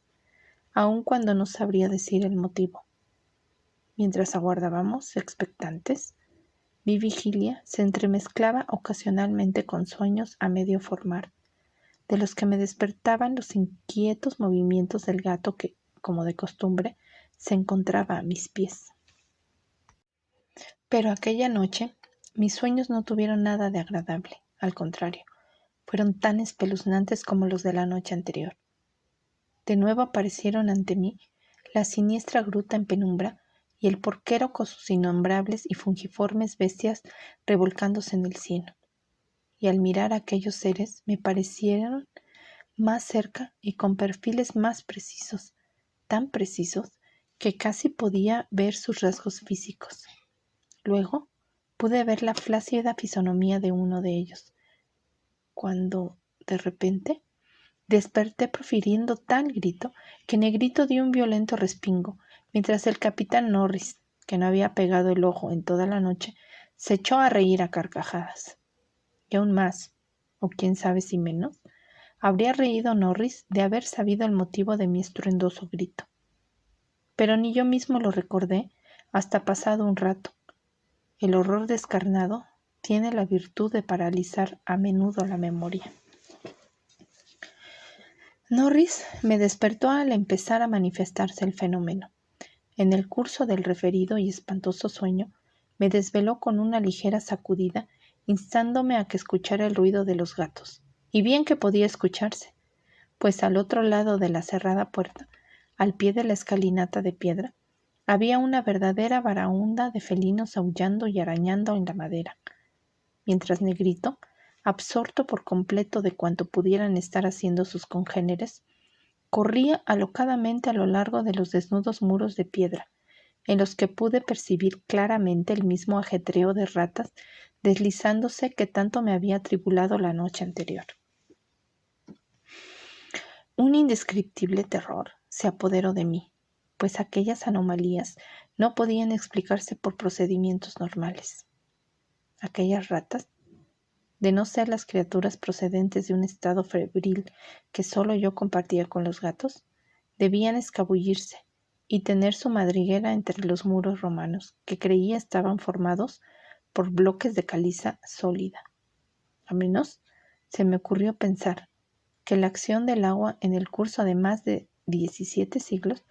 aun cuando no sabría decir el motivo. Mientras aguardábamos, expectantes, mi vigilia se entremezclaba ocasionalmente con sueños a medio formar, de los que me despertaban los inquietos movimientos del gato que, como de costumbre, se encontraba a mis pies. Pero aquella noche mis sueños no tuvieron nada de agradable, al contrario, fueron tan espeluznantes como los de la noche anterior. De nuevo aparecieron ante mí la siniestra gruta en penumbra y el porquero con sus innombrables y fungiformes bestias revolcándose en el cieno. Y al mirar a aquellos seres me parecieron más cerca y con perfiles más precisos, tan precisos que casi podía ver sus rasgos físicos. Luego pude ver la flácida fisonomía de uno de ellos, cuando, de repente, desperté profiriendo tal grito que Negrito dio un violento respingo, mientras el capitán Norris, que no había pegado el ojo en toda la noche, se echó a reír a carcajadas. Y aún más, o quién sabe si menos, habría reído Norris de haber sabido el motivo de mi estruendoso grito. Pero ni yo mismo lo recordé hasta pasado un rato. El horror descarnado tiene la virtud de paralizar a menudo la memoria. Norris me despertó al empezar a manifestarse el fenómeno. En el curso del referido y espantoso sueño, me desveló con una ligera sacudida, instándome a que escuchara el ruido de los gatos. Y bien que podía escucharse, pues al otro lado de la cerrada puerta, al pie de la escalinata de piedra, había una verdadera baraúnda de felinos aullando y arañando en la madera, mientras Negrito, absorto por completo de cuanto pudieran estar haciendo sus congéneres, corría alocadamente a lo largo de los desnudos muros de piedra, en los que pude percibir claramente el mismo ajetreo de ratas deslizándose que tanto me había atribulado la noche anterior. Un indescriptible terror se apoderó de mí, pues aquellas anomalías no podían explicarse por procedimientos normales. Aquellas ratas, de no ser las criaturas procedentes de un estado febril que solo yo compartía con los gatos, debían escabullirse y tener su madriguera entre los muros romanos, que creía estaban formados por bloques de caliza sólida. A menos se me ocurrió pensar que la acción del agua en el curso de más de 17 siglos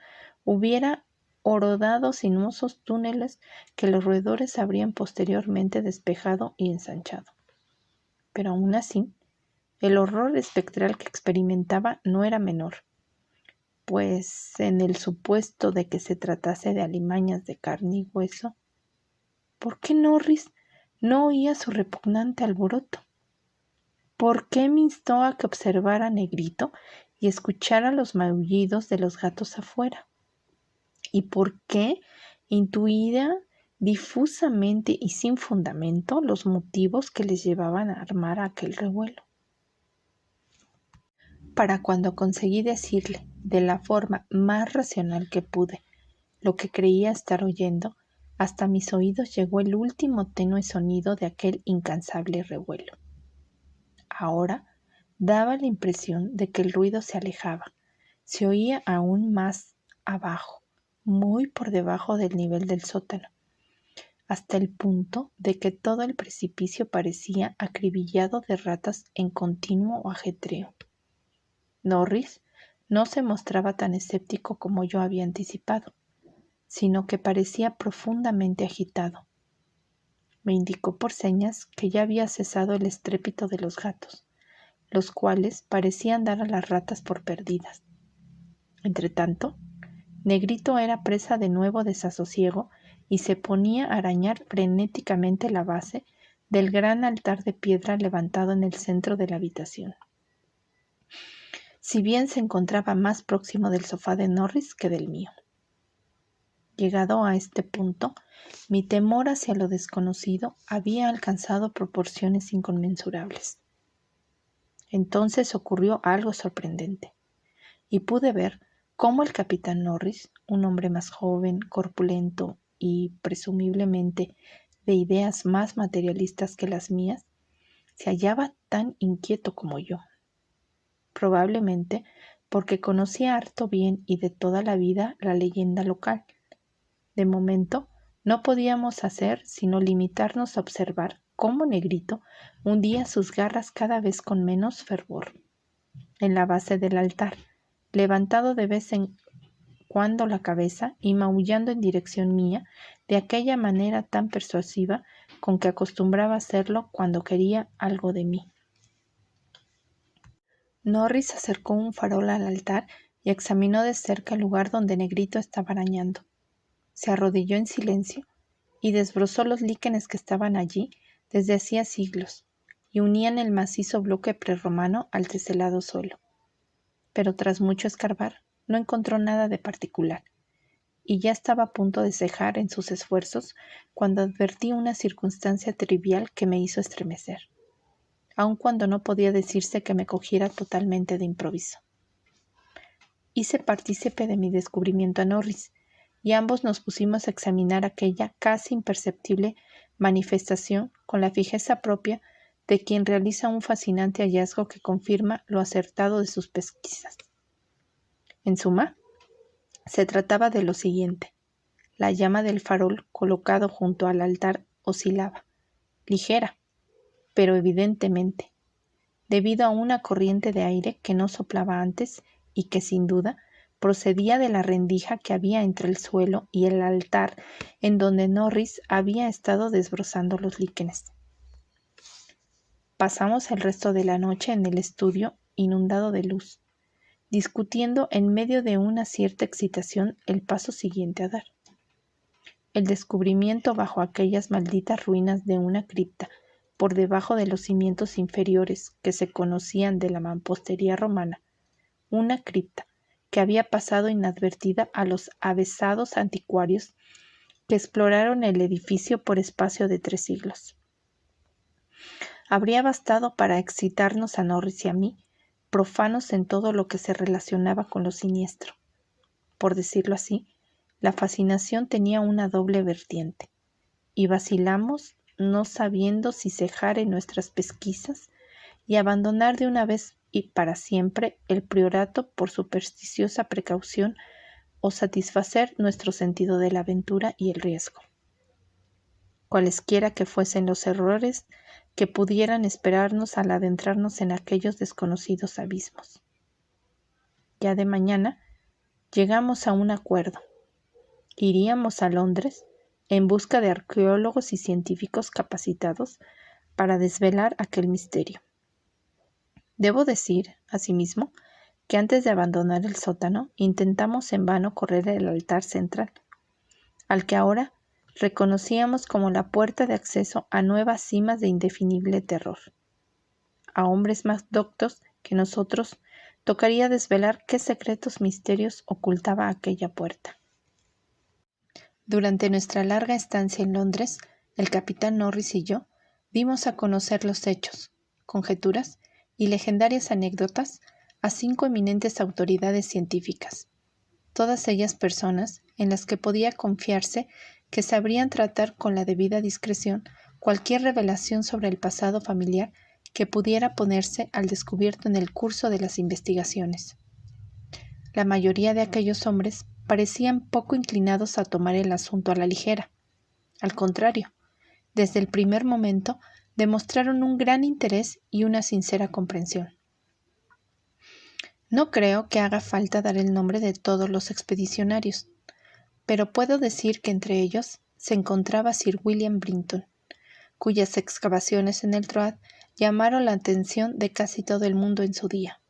hubiera horadado sinuosos túneles que los roedores habrían posteriormente despejado y ensanchado. Pero aún así, el horror espectral que experimentaba no era menor, pues en el supuesto de que se tratase de alimañas de carne y hueso, ¿por qué Norris no oía su repugnante alboroto? ¿Por qué me instó a que observara a Negrito y escuchara los maullidos de los gatos afuera? ¿Y por qué intuía difusamente y sin fundamento los motivos que les llevaban a armar aquel revuelo? Para cuando conseguí decirle, de la forma más racional que pude, lo que creía estar oyendo, hasta mis oídos llegó el último tenue sonido de aquel incansable revuelo. Ahora daba la impresión de que el ruido se alejaba, se oía aún más abajo, muy por debajo del nivel del sótano, hasta el punto de que todo el precipicio parecía acribillado de ratas en continuo ajetreo. Norris no se mostraba tan escéptico como yo había anticipado, sino que parecía profundamente agitado. Me indicó por señas que ya había cesado el estrépito de los gatos, los cuales parecían dar a las ratas por perdidas. Entretanto, Negrito era presa de nuevo desasosiego y se ponía a arañar frenéticamente la base del gran altar de piedra levantado en el centro de la habitación. Si bien se encontraba más próximo del sofá de Norris que del mío. Llegado a este punto, mi temor hacia lo desconocido había alcanzado proporciones inconmensurables. Entonces ocurrió algo sorprendente, y pude ver cómo el capitán Norris, un hombre más joven, corpulento y presumiblemente de ideas más materialistas que las mías, se hallaba tan inquieto como yo. Probablemente porque conocía harto bien y de toda la vida la leyenda local. De momento, no podíamos hacer sino limitarnos a observar cómo Negrito hundía sus garras cada vez con menos fervor en la base del altar, levantado de vez en cuando la cabeza y maullando en dirección mía de aquella manera tan persuasiva con que acostumbraba hacerlo cuando quería algo de mí. Norris acercó un farol al altar y examinó de cerca el lugar donde Negrito estaba arañando. Se arrodilló en silencio y desbrozó los líquenes que estaban allí desde hacía siglos y unían el macizo bloque prerromano al teselado suelo. Pero tras mucho escarbar, no encontró nada de particular, y ya estaba a punto de cejar en sus esfuerzos cuando advertí una circunstancia trivial que me hizo estremecer, aun cuando no podía decirse que me cogiera totalmente de improviso. Hice partícipe de mi descubrimiento a Norris, y ambos nos pusimos a examinar aquella casi imperceptible manifestación con la fijeza propia de quien realiza un fascinante hallazgo que confirma lo acertado de sus pesquisas. En suma, se trataba de lo siguiente. La llama del farol colocado junto al altar oscilaba, ligera, pero evidentemente, debido a una corriente de aire que no soplaba antes y que sin duda procedía de la rendija que había entre el suelo y el altar en donde Norris había estado desbrozando los líquenes. Pasamos el resto de la noche en el estudio inundado de luz, discutiendo en medio de una cierta excitación el paso siguiente a dar. El descubrimiento bajo aquellas malditas ruinas de una cripta, por debajo de los cimientos inferiores que se conocían de la mampostería romana, una cripta que había pasado inadvertida a los avesados anticuarios que exploraron el edificio por espacio de 3 siglos. Habría bastado para excitarnos a Norris y a mí, profanos en todo lo que se relacionaba con lo siniestro. Por decirlo así, la fascinación tenía una doble vertiente, y vacilamos no sabiendo si cejar en nuestras pesquisas y abandonar de una vez y para siempre el priorato por supersticiosa precaución o satisfacer nuestro sentido de la aventura y el riesgo. cualesquiera que fuesen los errores que pudieran esperarnos al adentrarnos en aquellos desconocidos abismos. Ya de mañana llegamos a un acuerdo. Iríamos a Londres en busca de arqueólogos y científicos capacitados para desvelar aquel misterio. Debo decir, asimismo, que antes de abandonar el sótano intentamos en vano correr el altar central, al que ahora reconocíamos como la puerta de acceso a nuevas cimas de indefinible terror. A hombres más doctos que nosotros tocaría desvelar qué secretos misterios ocultaba aquella puerta. Durante nuestra larga estancia en Londres, el capitán Norris y yo dimos a conocer los hechos, conjeturas y legendarias anécdotas a 5 eminentes autoridades científicas, todas ellas personas en las que podía confiarse que sabrían tratar con la debida discreción cualquier revelación sobre el pasado familiar que pudiera ponerse al descubierto en el curso de las investigaciones. La mayoría de aquellos hombres parecían poco inclinados a tomar el asunto a la ligera. Al contrario, desde el primer momento demostraron un gran interés y una sincera comprensión. No creo que haga falta dar el nombre de todos los expedicionarios, pero puedo decir que entre ellos se encontraba Sir William Brinton, cuyas excavaciones en el Troad llamaron la atención de casi todo el mundo en su día.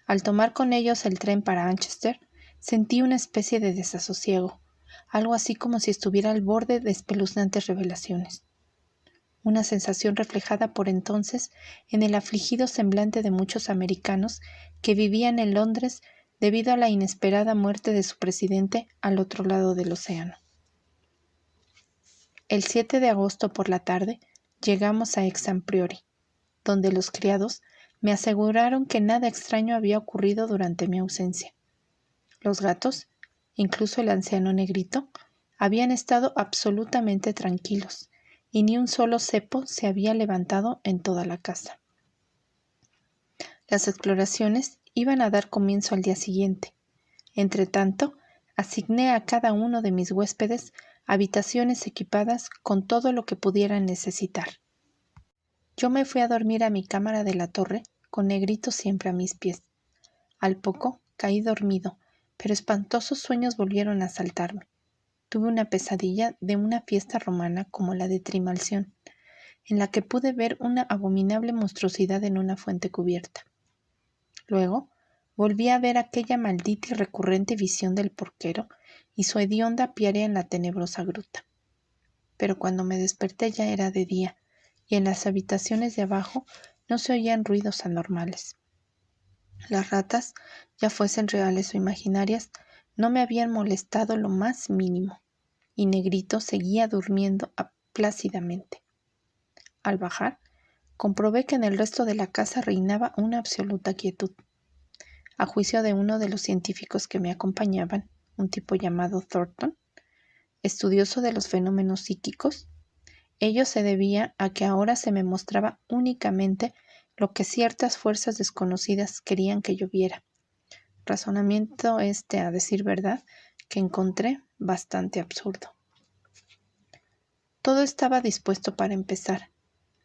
Al tomar con ellos el tren para Manchester, sentí una especie de desasosiego, algo así como si estuviera al borde de espeluznantes revelaciones. Una sensación reflejada por entonces en el afligido semblante de muchos americanos que vivían en Londres debido a la inesperada muerte de su presidente al otro lado del océano. El 7 de agosto por la tarde llegamos a Hexham Priori, donde los criados me aseguraron que nada extraño había ocurrido durante mi ausencia. Los gatos, incluso el anciano negrito, habían estado absolutamente tranquilos, y ni un solo cepo se había levantado en toda la casa. Las exploraciones iban a dar comienzo al día siguiente. Entretanto, asigné a cada uno de mis huéspedes habitaciones equipadas con todo lo que pudieran necesitar. Yo me fui a dormir a mi cámara de la torre, con Negrito siempre a mis pies. Al poco caí dormido, pero espantosos sueños volvieron a asaltarme. Tuve una pesadilla de una fiesta romana como la de Trimalción, en la que pude ver una abominable monstruosidad en una fuente cubierta. Luego volví a ver aquella maldita y recurrente visión del porquero y su hedionda piaria en la tenebrosa gruta. Pero cuando me desperté ya era de día, y en las habitaciones de abajo no se oían ruidos anormales. Las ratas, ya fuesen reales o imaginarias, no me habían molestado lo más mínimo, y Negrito seguía durmiendo plácidamente. Al bajar, comprobé que en el resto de la casa reinaba una absoluta quietud. A juicio de uno de los científicos que me acompañaban, un tipo llamado Thornton, estudioso de los fenómenos psíquicos, ello se debía a que ahora se me mostraba únicamente lo que ciertas fuerzas desconocidas querían que yo viera. Razonamiento a decir verdad, que encontré bastante absurdo. Todo estaba dispuesto para empezar,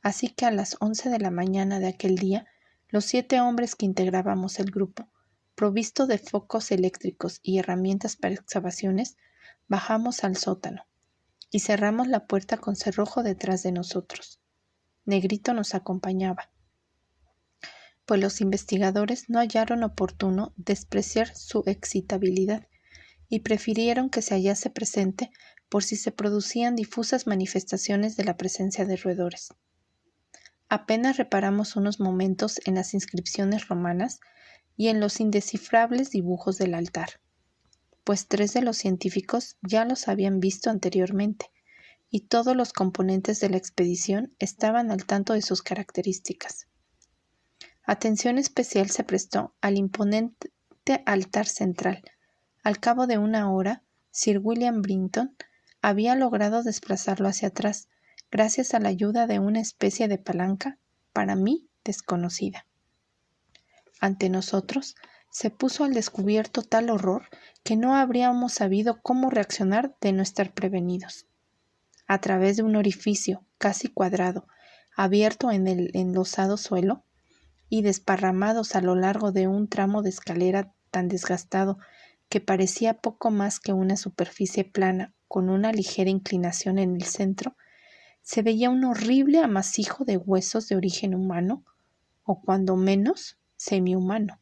así que a las 11 de la mañana de aquel día, los 7 hombres que integrábamos el grupo, provisto de focos eléctricos y herramientas para excavaciones, bajamos al sótano y cerramos la puerta con cerrojo detrás de nosotros. Negrito nos acompañaba, pues los investigadores no hallaron oportuno despreciar su excitabilidad y prefirieron que se hallase presente por si se producían difusas manifestaciones de la presencia de roedores. Apenas reparamos unos momentos en las inscripciones romanas y en los indescifrables dibujos del altar, pues 3 de los científicos ya los habían visto anteriormente, y todos los componentes de la expedición estaban al tanto de sus características. Atención especial se prestó al imponente altar central. Al cabo de una hora, Sir William Brinton había logrado desplazarlo hacia atrás, gracias a la ayuda de una especie de palanca, para mí desconocida. Ante nosotros se puso al descubierto tal horror que no habríamos sabido cómo reaccionar de no estar prevenidos. a través de un orificio casi cuadrado, abierto en el enlosado suelo, y desparramados a lo largo de un tramo de escalera tan desgastado que parecía poco más que una superficie plana con una ligera inclinación en el centro, se veía un horrible amasijo de huesos de origen humano, o cuando menos semihumano.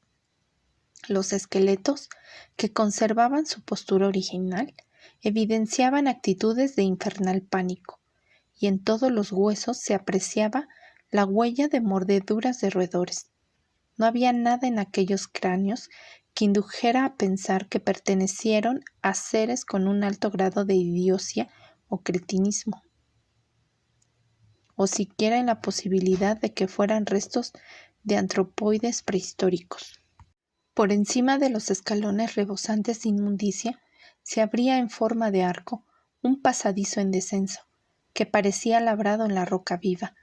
Los esqueletos, que conservaban su postura original, evidenciaban actitudes de infernal pánico, y en todos los huesos se apreciaba la huella de mordeduras de roedores. No había nada en aquellos cráneos que indujera a pensar que pertenecieron a seres con un alto grado de idiocia o cretinismo, o siquiera en la posibilidad de que fueran restos de antropoides prehistóricos. Por encima de los escalones rebosantes de inmundicia se abría en forma de arco un pasadizo en descenso, que parecía labrado en la roca viva,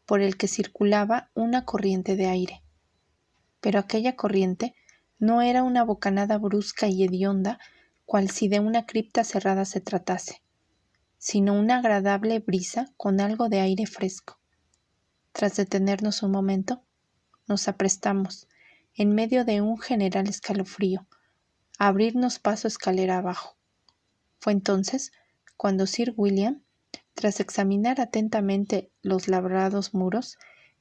por el que circulaba una corriente de aire. Pero aquella corriente no era una bocanada brusca y hedionda, cual si de una cripta cerrada se tratase, sino una agradable brisa con algo de aire fresco. Tras detenernos un momento, nos aprestamos, en medio de un general escalofrío, a abrirnos paso escalera abajo. Fue entonces cuando Sir William, tras examinar atentamente los labrados muros,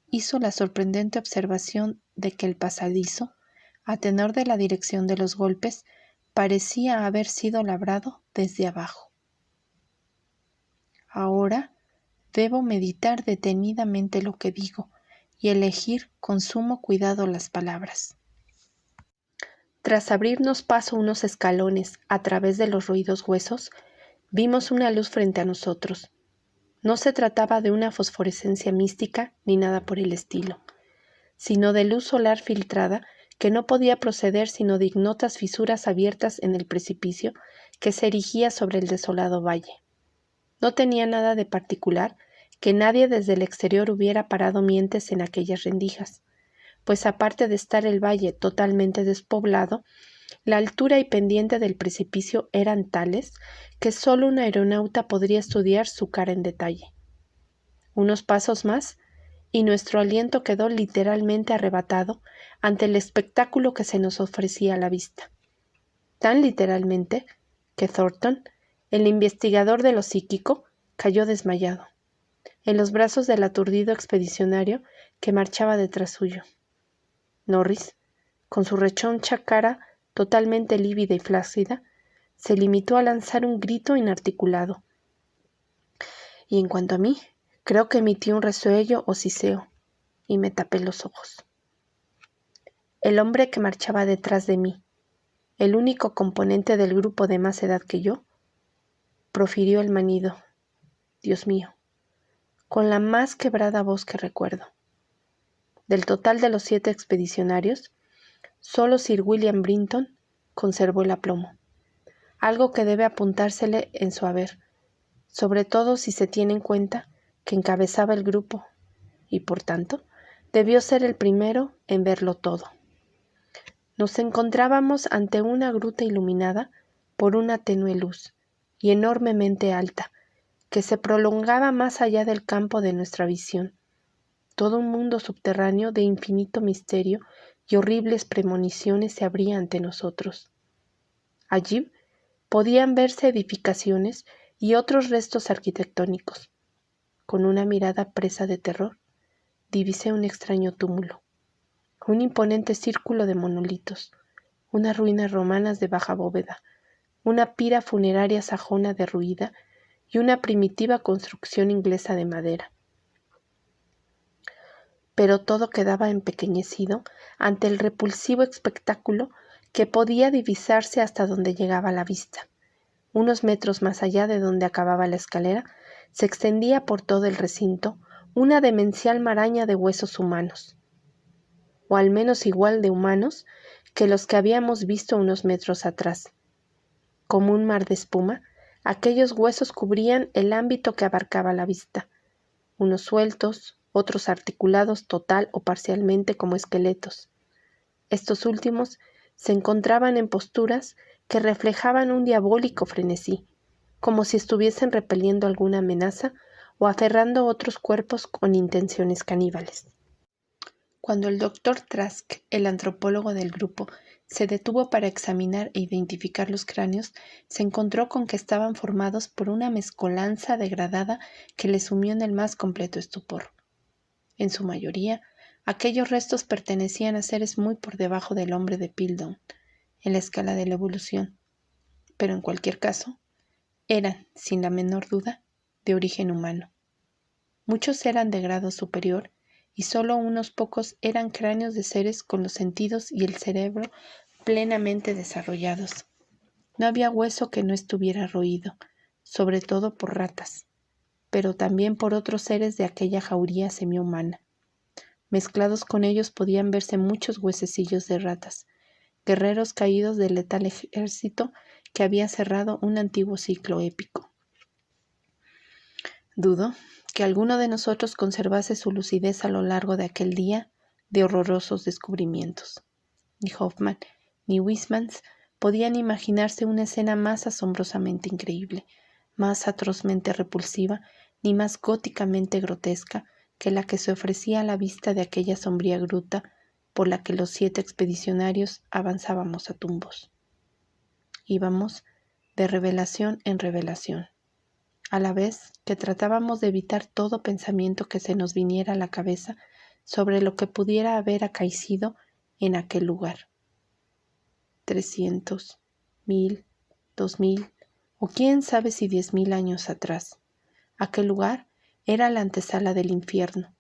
hizo la sorprendente observación de que el pasadizo, a tenor de la dirección de los golpes, parecía haber sido labrado desde abajo. Ahora debo meditar detenidamente lo que digo y elegir con sumo cuidado las palabras. Tras abrirnos paso unos escalones a través de los roídos huesos, vimos una luz frente a nosotros. No se trataba de una fosforescencia mística ni nada por el estilo, sino de luz solar filtrada que no podía proceder sino de ignotas fisuras abiertas en el precipicio que se erigía sobre el desolado valle. No tenía nada de particular que nadie desde el exterior hubiera parado mientes en aquellas rendijas, pues aparte de estar el valle totalmente despoblado, la altura y pendiente del precipicio eran tales que solo un aeronauta podría estudiar su cara en detalle. Unos pasos más, y nuestro aliento quedó literalmente arrebatado ante el espectáculo que se nos ofrecía a la vista. Tan literalmente que Thornton, el investigador de lo psíquico, cayó desmayado, en los brazos del aturdido expedicionario que marchaba detrás suyo. Norris, con su rechoncha cara totalmente lívida y flácida, se limitó a lanzar un grito inarticulado. Y en cuanto a mí, creo que emití un resuello o siseo, y me tapé los ojos. El hombre que marchaba detrás de mí, el único componente del grupo de más edad que yo, profirió el manido, Dios mío, con la más quebrada voz que recuerdo. Del total de los 7 expedicionarios, solo Sir William Brinton conservó el aplomo, algo que debe apuntársele en su haber, sobre todo si se tiene en cuenta que encabezaba el grupo y, por tanto, debió ser el primero en verlo todo. Nos encontrábamos ante una gruta iluminada por una tenue luz y enormemente alta, que se prolongaba más allá del campo de nuestra visión. Todo un mundo subterráneo de infinito misterio y horribles premoniciones se abría ante nosotros. Allí podían verse edificaciones y otros restos arquitectónicos. Con una mirada presa de terror, divisé un extraño túmulo, un imponente círculo de monolitos, unas ruinas romanas de baja bóveda, una pira funeraria sajona derruida y una primitiva construcción inglesa de madera. Pero todo quedaba empequeñecido ante el repulsivo espectáculo que podía divisarse hasta donde llegaba la vista. Unos metros más allá de donde acababa la escalera, se extendía por todo el recinto una demencial maraña de huesos humanos, o al menos igual de humanos que los que habíamos visto unos metros atrás. Como un mar de espuma, aquellos huesos cubrían el ámbito que abarcaba la vista, unos sueltos, otros articulados total o parcialmente como esqueletos. Estos últimos se encontraban en posturas que reflejaban un diabólico frenesí, como si estuviesen repeliendo alguna amenaza o aferrando otros cuerpos con intenciones caníbales. Cuando el doctor Trask, el antropólogo del grupo, se detuvo para examinar e identificar los cráneos, se encontró con que estaban formados por una mezcolanza degradada que le sumió en el más completo estupor. En su mayoría, aquellos restos pertenecían a seres muy por debajo del hombre de Piltdown, en la escala de la evolución, pero en cualquier caso, eran, sin la menor duda, de origen humano. Muchos eran de grado superior y solo unos pocos eran cráneos de seres con los sentidos y el cerebro plenamente desarrollados. No había hueso que no estuviera roído, sobre todo por ratas, pero también por otros seres de aquella jauría semihumana. Mezclados con ellos podían verse muchos huesecillos de ratas, guerreros caídos del letal ejército que había cerrado un antiguo ciclo épico. Dudo que alguno de nosotros conservase su lucidez a lo largo de aquel día de horrorosos descubrimientos. Ni Hoffman ni Huysmans podían imaginarse una escena más asombrosamente increíble, más atrozmente repulsiva, ni más góticamente grotesca que la que se ofrecía a la vista de aquella sombría gruta por la que los 7 expedicionarios avanzábamos a tumbos. Íbamos de revelación en revelación, a la vez que tratábamos de evitar todo pensamiento que se nos viniera a la cabeza sobre lo que pudiera haber acaecido en aquel lugar. 300, 1000, 2000 o quién sabe si 10,000 años atrás. Aquel lugar era la antesala del infierno,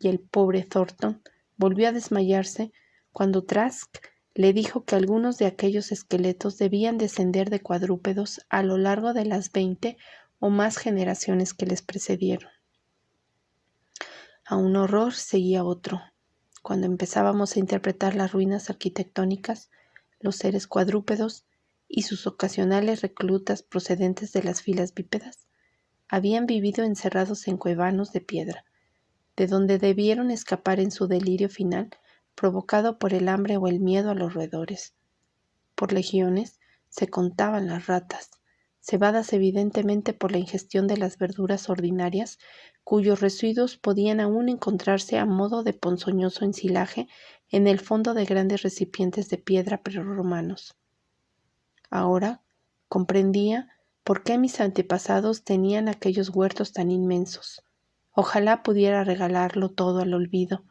y el pobre Thornton volvió a desmayarse cuando Trask le dijo que algunos de aquellos esqueletos debían descender de cuadrúpedos a lo largo de las 20 o más generaciones que les precedieron. A un horror seguía otro. Cuando empezábamos a interpretar las ruinas arquitectónicas, los seres cuadrúpedos y sus ocasionales reclutas procedentes de las filas bípedas habían vivido encerrados en cuevanos de piedra, de donde debieron escapar en su delirio final provocado por el hambre o el miedo a los roedores. Por legiones se contaban las ratas, cebadas evidentemente por la ingestión de las verduras ordinarias, cuyos residuos podían aún encontrarse a modo de ponzoñoso ensilaje en el fondo de grandes recipientes de piedra prerromanos. Ahora comprendía por qué mis antepasados tenían aquellos huertos tan inmensos. Ojalá pudiera regalarlo todo al olvido.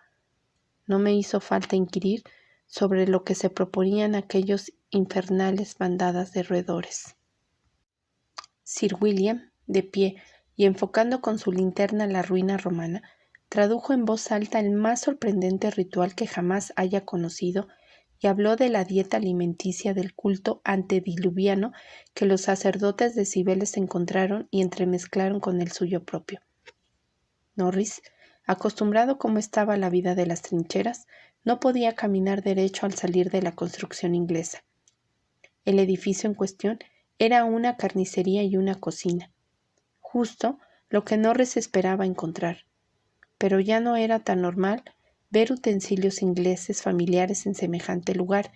No me hizo falta inquirir sobre lo que se proponían aquellos infernales bandadas de roedores. Sir William, de pie y enfocando con su linterna la ruina romana, tradujo en voz alta el más sorprendente ritual que jamás haya conocido y habló de la dieta alimenticia del culto antediluviano que los sacerdotes de Cibeles encontraron y entremezclaron con el suyo propio. Norris, acostumbrado como estaba a la vida de las trincheras, no podía caminar derecho al salir de la construcción inglesa. El edificio en cuestión era una carnicería y una cocina, justo lo que Norris esperaba encontrar, pero ya no era tan normal ver utensilios ingleses familiares en semejante lugar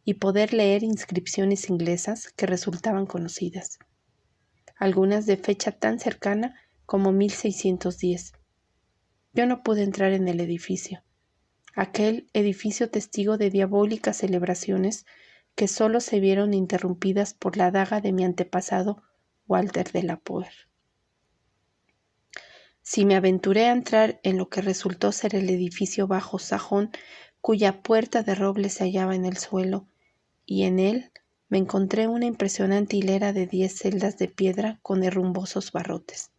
y poder leer inscripciones inglesas que resultaban conocidas, algunas de fecha tan cercana como 1610. Yo no pude entrar en el edificio, aquel edificio testigo de diabólicas celebraciones que solo se vieron interrumpidas por la daga de mi antepasado Walter de la Poer. Si me aventuré a entrar en lo que resultó ser el edificio bajo sajón, cuya puerta de roble se hallaba en el suelo, y en él me encontré una impresionante hilera de 10 celdas de piedra con herrumbosos barrotes.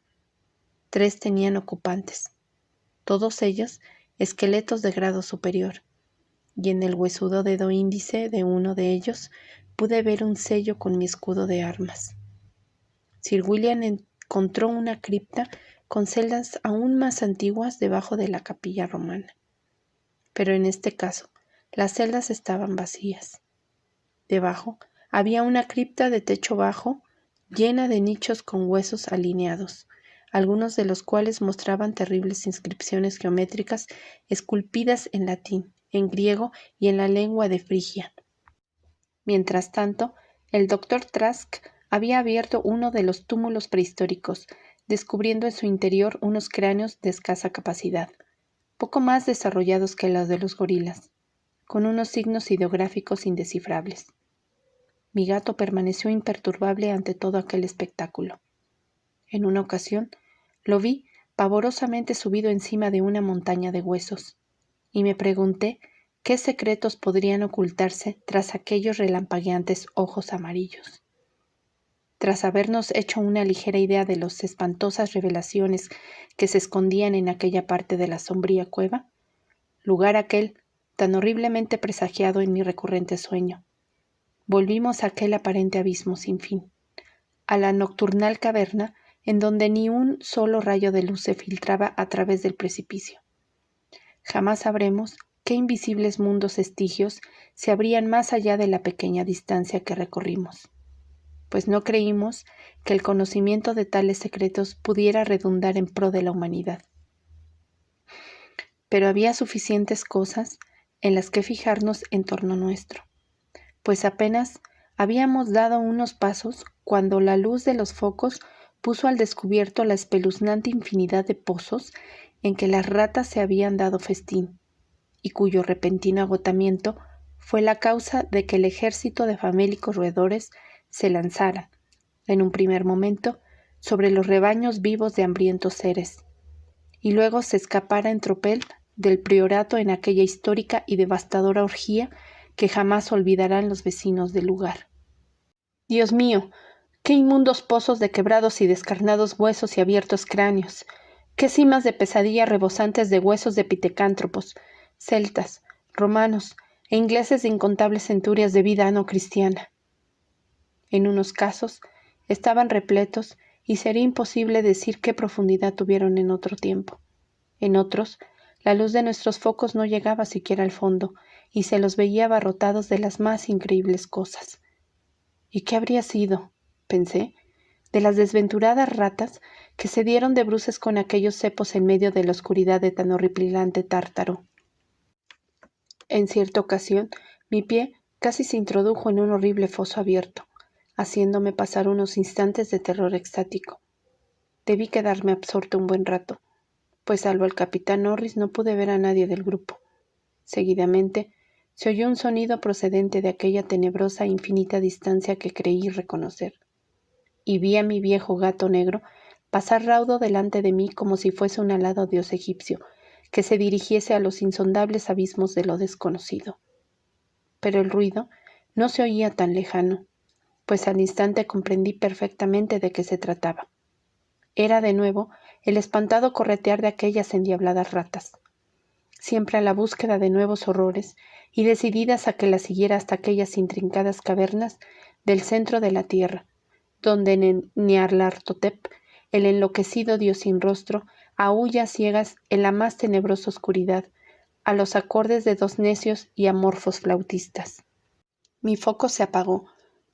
3 tenían ocupantes, todos ellos esqueletos de grado superior, y en el huesudo dedo índice de uno de ellos pude ver un sello con mi escudo de armas. Sir William encontró una cripta con celdas aún más antiguas debajo de la capilla romana. Pero en este caso, las celdas estaban vacías. Debajo había una cripta de techo bajo, llena de nichos con huesos alineados, algunos de los cuales mostraban terribles inscripciones geométricas esculpidas en latín, en griego y en la lengua de Frigia. Mientras tanto, el doctor Trask había abierto uno de los túmulos prehistóricos, descubriendo en su interior unos cráneos de escasa capacidad, poco más desarrollados que los de los gorilas, con unos signos ideográficos indescifrables. Mi gato permaneció imperturbable ante todo aquel espectáculo. En una ocasión, lo vi pavorosamente subido encima de una montaña de huesos, y me pregunté qué secretos podrían ocultarse tras aquellos relampagueantes ojos amarillos. Tras habernos hecho una ligera idea de las espantosas revelaciones que se escondían en aquella parte de la sombría cueva, lugar aquel tan horriblemente presagiado en mi recurrente sueño, volvimos a aquel aparente abismo sin fin, a la nocturnal caverna en donde ni un solo rayo de luz se filtraba a través del precipicio. Jamás sabremos qué invisibles mundos estigios se abrían más allá de la pequeña distancia que recorrimos, pues no creímos que el conocimiento de tales secretos pudiera redundar en pro de la humanidad. Pero había suficientes cosas en las que fijarnos en torno nuestro, pues apenas habíamos dado unos pasos cuando la luz de los focos puso al descubierto la espeluznante infinidad de pozos en que las ratas se habían dado festín, y cuyo repentino agotamiento fue la causa de que el ejército de famélicos roedores se lanzara, en un primer momento, sobre los rebaños vivos de hambrientos seres, y luego se escapara en tropel del priorato en aquella histórica y devastadora orgía que jamás olvidarán los vecinos del lugar. Dios mío, qué inmundos pozos de quebrados y descarnados huesos y abiertos cráneos, qué cimas de pesadilla rebosantes de huesos de pitecántropos, celtas, romanos e ingleses de incontables centurias de vida no cristiana. En unos casos estaban repletos y sería imposible decir qué profundidad tuvieron en otro tiempo. En otros, la luz de nuestros focos no llegaba siquiera al fondo y se los veía abarrotados de las más increíbles cosas. ¿Y qué habría sido, pensé, de las desventuradas ratas que se dieron de bruces con aquellos cepos en medio de la oscuridad de tan horripilante tártaro? En cierta ocasión, mi pie casi se introdujo en un horrible foso abierto, haciéndome pasar unos instantes de terror extático. Debí quedarme absorto un buen rato, pues salvo al capitán Norris no pude ver a nadie del grupo. Seguidamente, se oyó un sonido procedente de aquella tenebrosa e infinita distancia que creí reconocer, y vi a mi viejo gato negro pasar raudo delante de mí como si fuese un alado dios egipcio que se dirigiese a los insondables abismos de lo desconocido. Pero el ruido no se oía tan lejano, pues al instante comprendí perfectamente de qué se trataba. Era de nuevo el espantado corretear de aquellas endiabladas ratas, siempre a la búsqueda de nuevos horrores y decididas a que las siguiera hasta aquellas intrincadas cavernas del centro de la tierra, donde en Nyarlathotep, el enloquecido dios sin rostro, aúlla a ciegas en la más tenebrosa oscuridad, a los acordes de dos necios y amorfos flautistas. Mi foco se apagó,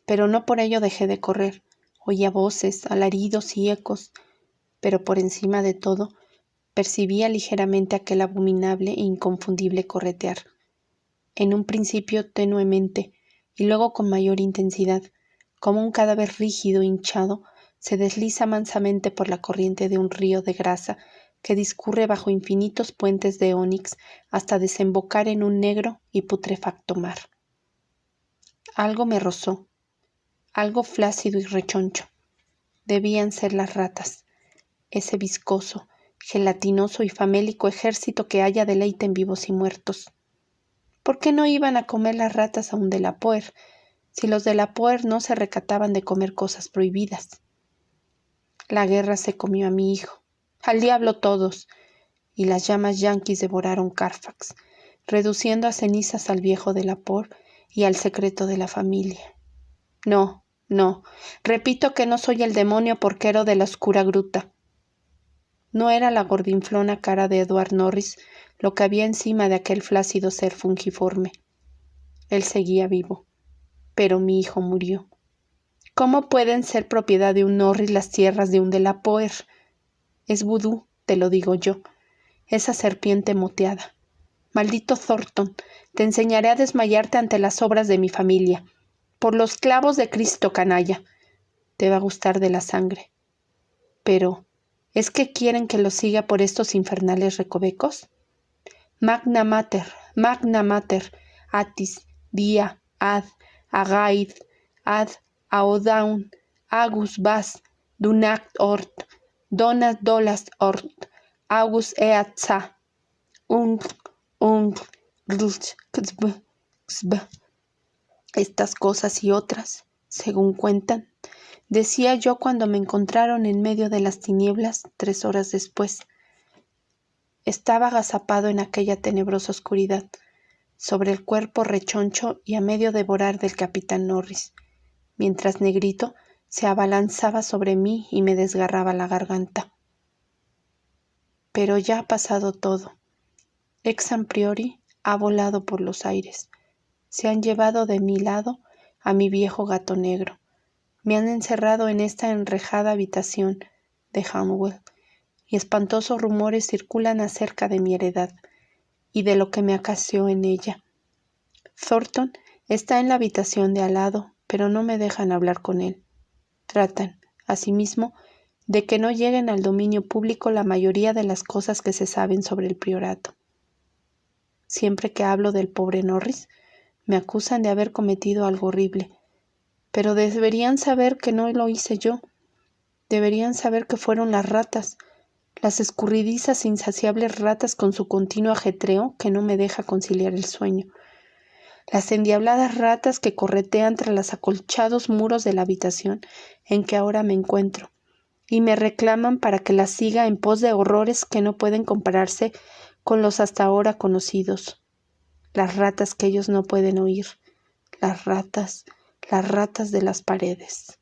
pero no por ello dejé de correr. Oía voces, alaridos y ecos, pero por encima de todo, percibía ligeramente aquel abominable e inconfundible corretear. En un principio tenuemente, y luego con mayor intensidad, como un cadáver rígido hinchado, se desliza mansamente por la corriente de un río de grasa que discurre bajo infinitos puentes de ónix hasta desembocar en un negro y putrefacto mar. Algo me rozó, algo flácido y rechoncho. Debían ser las ratas, ese viscoso, gelatinoso y famélico ejército que halla deleite en vivos y muertos. ¿Por qué no iban a comer las ratas aún de la puer, si los de la puer no se recataban de comer cosas prohibidas? La guerra se comió a mi hijo, al diablo todos, y las llamas yanquis devoraron Carfax, reduciendo a cenizas al viejo de la puer y al secreto de la familia. No, no, repito que no soy el demonio porquero de la oscura gruta. No era la gordinflona cara de Edward Norris lo que había encima de aquel flácido ser fungiforme. Él seguía vivo, pero mi hijo murió. ¿Cómo pueden ser propiedad de un Norris las tierras de un de la Poer? Es vudú, te lo digo yo, esa serpiente moteada. Maldito Thornton, te enseñaré a desmayarte ante las obras de mi familia. Por los clavos de Cristo, canalla. te va a gustar de la sangre. Pero, ¿es que quieren que lo siga por estos infernales recovecos? Magna Mater, Atis, Dia, Ad, Agaid, Ad, Aodaun, Agus Vas, Dunact Ort, Donas Dolas Ort, Agus Eatza, Estas cosas y otras, según cuentan, decía yo cuando me encontraron en medio de las tinieblas 3 horas después. Estaba agazapado en aquella tenebrosa oscuridad, sobre el cuerpo rechoncho y a medio devorar del capitán Norris, mientras Negrito se abalanzaba sobre mí y me desgarraba la garganta. Pero ya ha pasado todo. Ex Priori ha volado por los aires. Se han llevado de mi lado a mi viejo gato negro. Me han encerrado en esta enrejada habitación de Hanwell, y espantosos rumores circulan acerca de mi heredad y de lo que me acaeció en ella. Thornton está en la habitación de al lado, pero no me dejan hablar con él. Tratan, asimismo, de que no lleguen al dominio público la mayoría de las cosas que se saben sobre el priorato. Siempre que hablo del pobre Norris, me acusan de haber cometido algo horrible, pero deberían saber que no lo hice yo. Deberían saber que fueron las ratas, las escurridizas e insaciables ratas con su continuo ajetreo que no me deja conciliar el sueño. Las endiabladas ratas que corretean tras los acolchados muros de la habitación en que ahora me encuentro, y me reclaman para que las siga en pos de horrores que no pueden compararse con los hasta ahora conocidos. Las ratas que ellos no pueden oír, las ratas de las paredes.